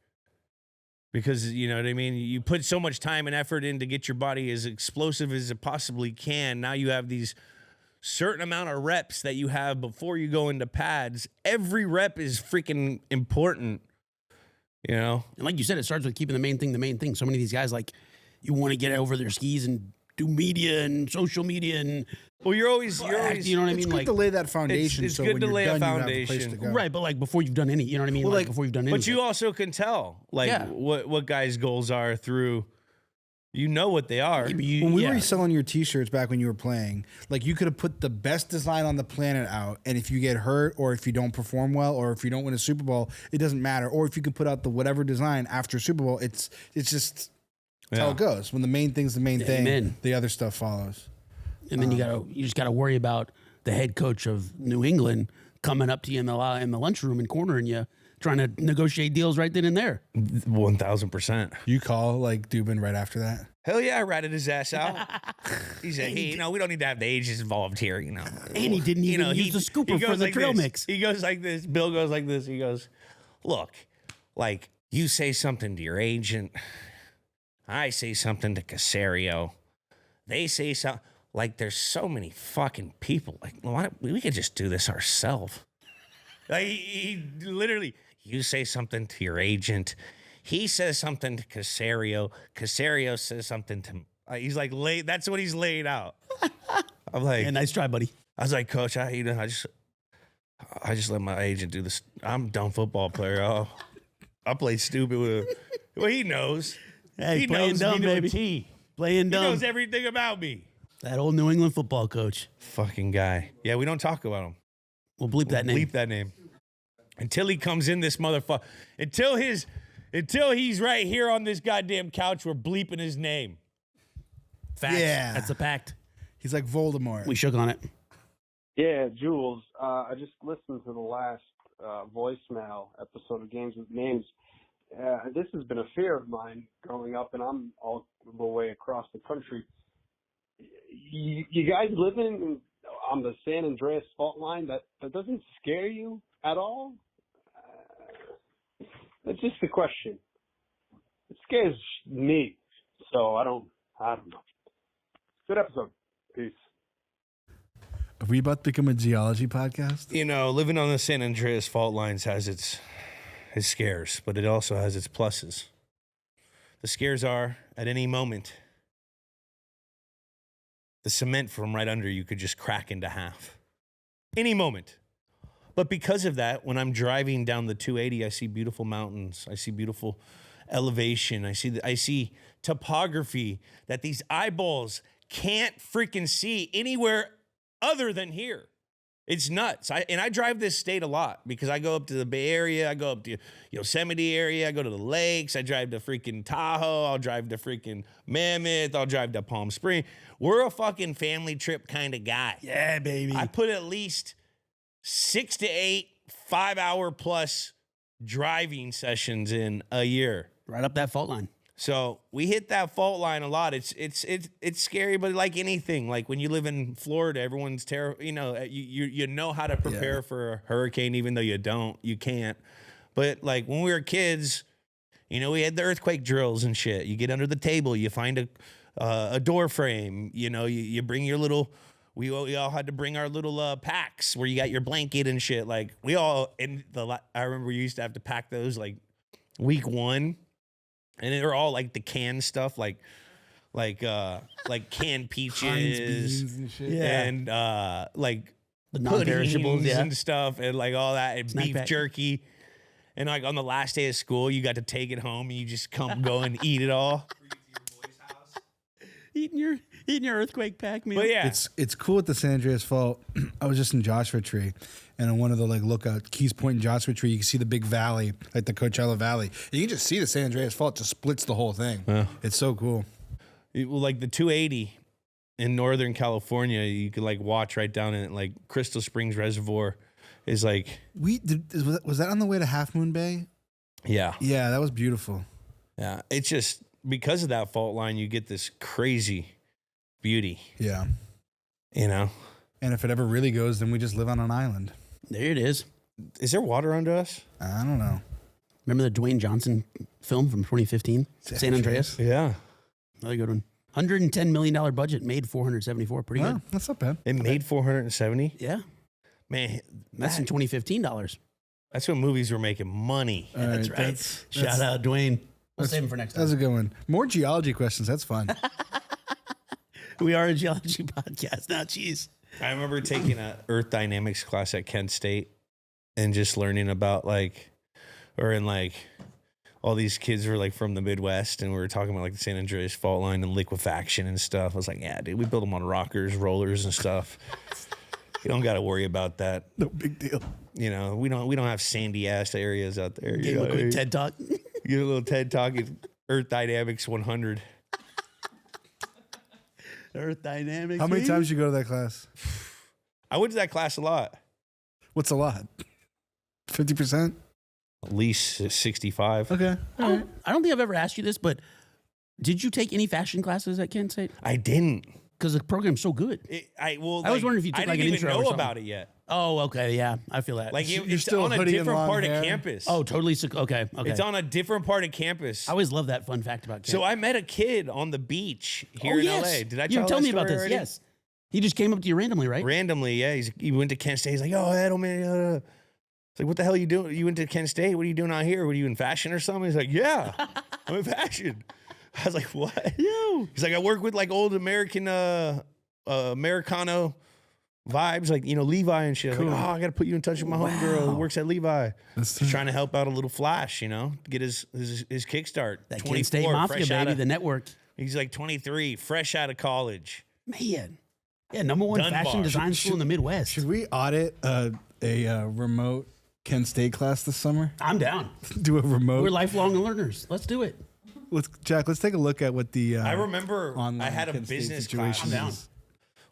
Because, you know what I mean? You put so much time and effort in to get your body as explosive as it possibly can. Now you have these certain amount of reps that you have before you go into pads. Every rep is freaking important, you know? And like you said, it starts with keeping the main thing. So many of these guys, like, you want to get over their skis and do media and social media and Well, you're always, you know what I It's mean? good Like, to lay that foundation. it's so good when to you're lay a done, you have a place foundation. to go. right, but like before you've done any, you know what I mean? Well, like like- before you've done but anything. you also can tell, like, Yeah. what guys' goals are through, you know what they are. Yeah, but you- When we yeah. were selling your T-shirts back when you were playing, like you could have put the best design on the planet out, and if you get hurt or if you don't perform well or if you don't win a Super Bowl, it doesn't matter. Or if you could put out the whatever design after Super Bowl, it's just that's how Yeah. it goes. When the main thing's the main thing, Amen. the other stuff follows. And then you just gotta worry about the head coach of New England coming up to you in the lunchroom and cornering you, trying to negotiate deals right then and there. 1,000%. You call like Dubin right after that. Hell yeah, I ratted his ass out. He said, hey, you know, we don't need to have the agents involved here, you know. And he didn't even use the scooper for the trail this. mix. He goes like this. Bill goes like this. He goes, look, like you say something to your agent. I say something to Casario. They say something. Like there's so many fucking people. Like why, we could just do this ourselves. Like he literally, you say something to your agent. He says something to Casario. Casario says something to. He's like that's what he's laid out. I'm like, Yeah, nice try, buddy. I was like, Coach, I just let my agent do this. I'm a dumb football player. I play stupid with him. Well, he knows. Hey, He playing knows dumb, me to a baby. T. Playing He dumb. knows everything about me. That old New England football coach. Fucking guy. Yeah, we don't talk about him. We'll bleep that name. Bleep that name. Until he comes in this motherfucker. Until he's right here on this goddamn couch, we're bleeping his name. Facts. Yeah. That's a pact. He's like Voldemort. We shook on it. Yeah, Jules, I just listened to the last voicemail episode of Games with Names. This has been a fear of mine growing up, and I'm all the way across the country. You guys living on the San Andreas fault line, that doesn't scare you at all? That's just the question. It scares me, so I don't know. Good episode. Peace. Are we about to become a geology podcast? You know, living on the San Andreas fault lines has its scares, but it also has its pluses. The scares are, at any moment, the cement from right under you could just crack into half. Any moment. But because of that, when I'm driving down the 280, I see beautiful mountains. I see beautiful elevation. I see topography that these eyeballs can't freaking see anywhere other than here. It's nuts. I drive this state a lot because I go up to the Bay Area. I go up to Yosemite area. I go to the lakes. I drive to freaking Tahoe. I'll drive to freaking Mammoth. I'll drive to Palm Springs. We're a fucking family trip kind of guy. Yeah, baby. I put at least 6 to 8 5-hour plus driving sessions in a year. Right up that fault line. So we hit that fault line a lot. It's scary, but like anything, like when you live in Florida, everyone's terrified. You know how to prepare for a hurricane, even though you can't. But like when we were kids, we had the earthquake drills and shit. You get under the table, you find a door frame. You bring your little. We all had to bring our little packs where you got your blanket and shit. Like I remember we used to have to pack those like week 1. And they're all like the canned stuff, like canned peaches and shit. and like The non-perishables, puddings and stuff, and like all that, and Snack beef pack. jerky. And like on the last day of school, you got to take it home and you just go and eat it all. Eating your earthquake pack meal. But yeah, It's cool at the San Andreas Fault. I was just in Joshua Tree, and on one of the lookout Keys Point in Joshua Tree, you can see the big valley, like the Coachella Valley. And you can just see the San Andreas Fault just splits the whole thing. It's so cool. like the 280 in Northern California, you could like watch right down in it. Like Crystal Springs Reservoir is like Was that on the way to Half Moon Bay? yeah. Yeah, that was beautiful. Yeah, it's just because of that fault line, you get this crazy beauty, Yeah. And if it ever really goes, then we just live on an island. There it is. Is there water under us? I don't know. Remember the Dwayne Johnson film from 2015? San Andreas? Yeah. Another good one. $110 million budget, made 474. Pretty Well, good. that's not bad. It made 470. Yeah. Man, That's in 2015 dollars. that's when movies were making money. All That's right. Shout out Dwayne. We'll save him for next That's time. a good one. More geology questions. That's fun. We are a geology podcast now. Jeez. I remember taking an earth dynamics class at Kent State and just learning about all these kids were like from the Midwest, and we were talking about like the San Andreas fault line and liquefaction and stuff. I was like, yeah, dude, we build them on rockers, rollers, and stuff. You don't got to worry about that. No big deal. We don't have sandy ass areas out there. Gave him a quick TED Talk. Get a little TED Talk. Earth Dynamics 100. Earth dynamics. How many baby. times you go to that class? I went to that class a lot. What's a lot? 50%? At least 65. Okay. I don't think I've ever asked you this, but did you take any fashion classes at Kent State? I didn't. Because the program's so good. I was wondering if you took I like an didn't intro even or know something. about it yet. Oh, okay. Yeah, I feel that. Like You're it's still on a hoodie and different long part hair? of campus. oh, totally. Okay. It's on a different part of campus. I always love that fun fact about Kent. So I met a kid on the beach here in LA. Did I you tell me that about story this? already? Yes. He just came up to you randomly, right? Randomly, yeah. He went to Kent State. He's like, "Oh, Edelman." It's like, "What the hell are you doing? You went to Kent State. What are you doing out here? Were you in fashion or something?" He's like, "Yeah, I'm in fashion." I was like, "What?" He's like, "I work with like old American, Americano vibes, like Levi and shit." I was like, "Oh, I got to put you in touch with my homegirl who works at Levi." He's trying to help out a little Flash, get his kickstart. That Kent State Mafia, baby, the network. He's like 23, fresh out of college. Man. Yeah, number one Dunbar. fashion design school in the Midwest. Should we audit a remote Kent State class this summer? I'm down. Do a remote. We're lifelong learners. Let's do it. Jack, let's take a look at what the I remember online I had a Kent State business situation class. is.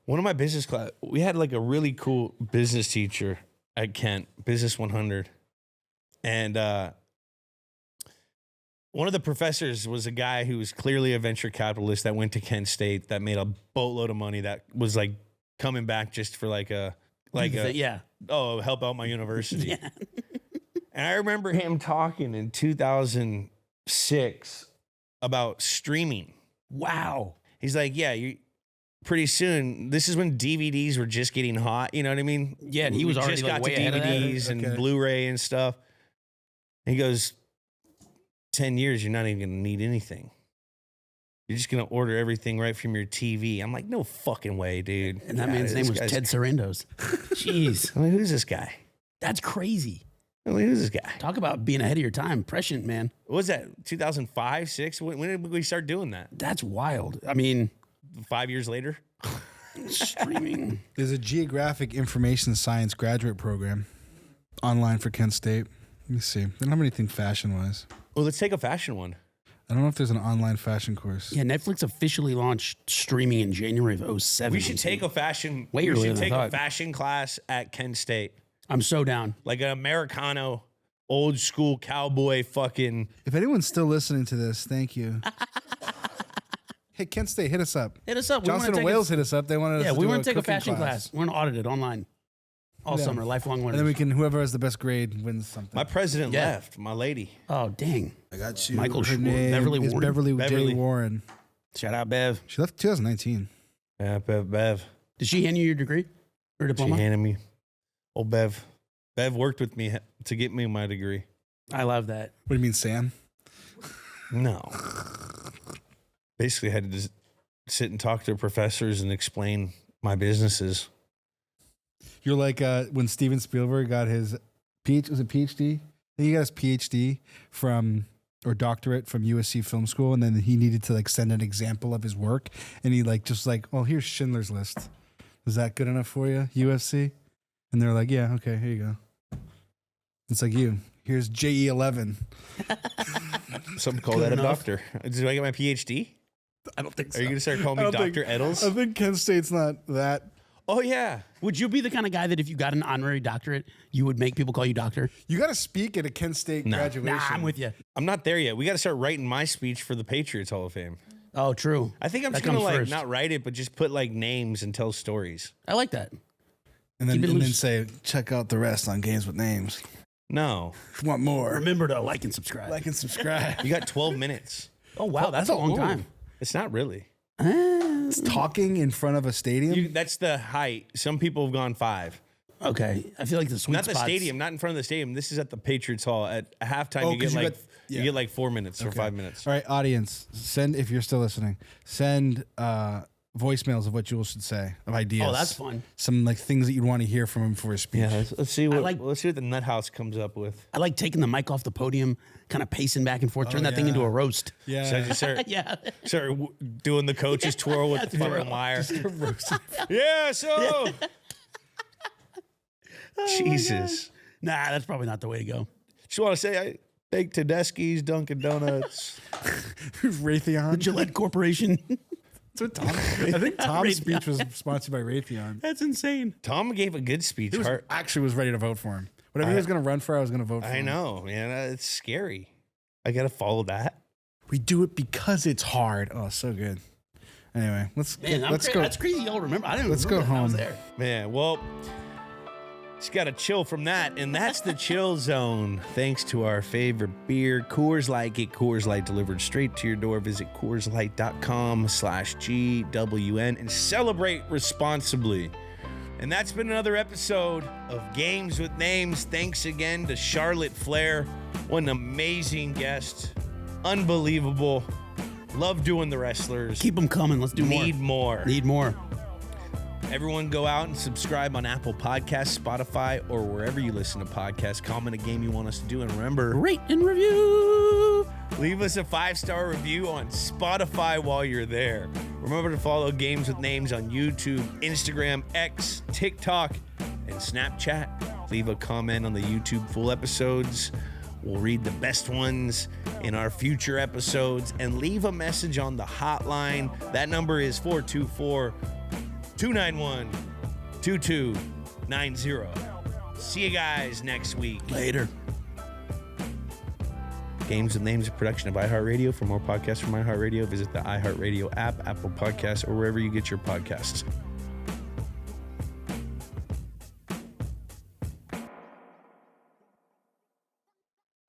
One of my business class, we had like a really cool business teacher at Kent, Business 100. And one of the professors was a guy who was clearly a venture capitalist that went to Kent State that made a boatload of money that was like coming back just for Yeah. help out my university. Yeah. And I remember him talking in 2006 about streaming. Wow. He's like, yeah, pretty soon, this is when DVDs were just getting hot. You know what I mean? Yeah, and he was We already just like got way to ahead of that. DVDs and Blu-ray and stuff. And he goes, 10 years, you're not even going to need anything. You're just going to order everything right from your TV. I'm like, no fucking way, dude. And that man's name was Ted Sarandos. Jeez. I'm like, who's this guy? That's crazy. Who's this guy? Talk about being ahead of your time. Prescient, man. What was that, 2005, 6? When did we start doing that? That's wild. I mean, 5 years later? streaming. There's a geographic information science graduate program online for Kent State. Let me see. I don't have anything fashion-wise. Well, let's take a fashion one. I don't know if there's an online fashion course. Yeah, Netflix officially launched streaming in January of 2007. We should take a fashion. Way we earlier should than I take a thought. fashion class at Kent State, I'm so down. like an Americano, old school cowboy fucking. If anyone's still listening to this, thank you. Hey, Kent State, hit us up. Hit us up. Johnson and Wales hit us up. They wanted us Yeah, to we do want to take a cooking fashion class. We're going to audit it online all Yeah. summer. Lifelong learners. And then we can, whoever has the best grade wins something. My president Yeah. left. My lady. Oh, dang. I got you. Michael Her Schwartz. name Beverly is Warren. Beverly Beverly. J. Warren. Shout out, Bev. She left 2019. Yeah, Bev. Did she hand you your degree or She diploma? handed me. Oh, Bev. Bev worked with me to get me my degree. I love that. What do you mean, Sam? No. Basically, I had to just sit and talk to professors and explain my businesses. You're like when Steven Spielberg got his was it PhD? I think he got his PhD or doctorate from USC Film School, and then he needed to like send an example of his work, and he well, here's Schindler's List. Was that good enough for you, USC? And they're like, yeah, okay, here you go. It's like here's JE11. Some call Good that enough. a doctor. Do I get my PhD? I don't think so. Are you going to start calling me Dr. Eddles? I think Kent State's not that. Oh, yeah. Would you be the kind of guy that if you got an honorary doctorate, you would make people call you doctor? You got to speak at a Kent State graduation. Nah, I'm with you. I'm not there yet. We got to start writing my speech for the Patriots Hall of Fame. Oh, true. I think I'm That just going to comes like first. not write it, but just put like names and tell stories. I like that. And then, Keep it and then loose. say, check out the rest on Games with Names. No. If you want more, Remember to like and subscribe. like and subscribe. You got 12 minutes. Oh, wow. That's a long time. It's not really. It's talking in front of a stadium. That's the height. Some people have gone 5. Okay. I feel like the sweet Not the spots- stadium, not in front of the stadium. This is at the Patriots Hall. At halftime, Oh, you get 'cause you like got- yeah. you get like 4 minutes or Okay. 5 minutes. All right, audience, if you're still listening, send voicemails of what Jules should say, of ideas. Oh, that's fun. Some like things that you'd want to hear from him for his speech. Yeah, let's see what like- let's see what the Nut House comes up with. I like taking the mic off the podium, kind of pacing back and forth, turn that thing yeah. into a roast. Yeah. So I just start, Yeah. start doing the coaches twirl with the fucking wire. Yeah, so Jesus. Nah, that's probably not the way to go. Just want to say I baked Tedeschi's, Dunkin' Donuts. Raytheon. Gillette Corporation. That's what Tom. I think Tom's speech was sponsored by Raytheon. That's insane. Tom gave a good speech. He was, Hart- actually was ready to vote for him. Whatever he was going to run for, I was going to vote for I him. know, man. It's scary. I got to follow that. We do it because it's hard. Oh, so good. Anyway, let's go. That's crazy. Y'all remember? I didn't. Let's remember go that. I was home. there. Man, well, just got to chill from that. And that's the Chill Zone. Thanks to our favorite beer, Coors Light. Get Coors Light delivered straight to your door. Visit CoorsLight.com/GWN and celebrate responsibly. And that's been another episode of Games with Names. Thanks again to Charlotte Flair. What an amazing guest. Unbelievable. Love doing the wrestlers. Keep them coming. Let's do more. Need more. Need more. Everyone go out and subscribe on Apple Podcasts, Spotify, or wherever you listen to podcasts. Comment a game you want us to do. And remember, Rate and review. leave us a 5-star review on Spotify while you're there. Remember to follow Games with Names on YouTube, Instagram, X, TikTok, and Snapchat. Leave a comment on the YouTube full episodes. We'll read the best ones in our future episodes. And leave a message on the hotline. That number is 424-291-2290. See you guys next week. Later. Games with Names, a production of iHeartRadio. For more podcasts from iHeartRadio, visit the iHeartRadio app, Apple Podcasts, or wherever you get your podcasts.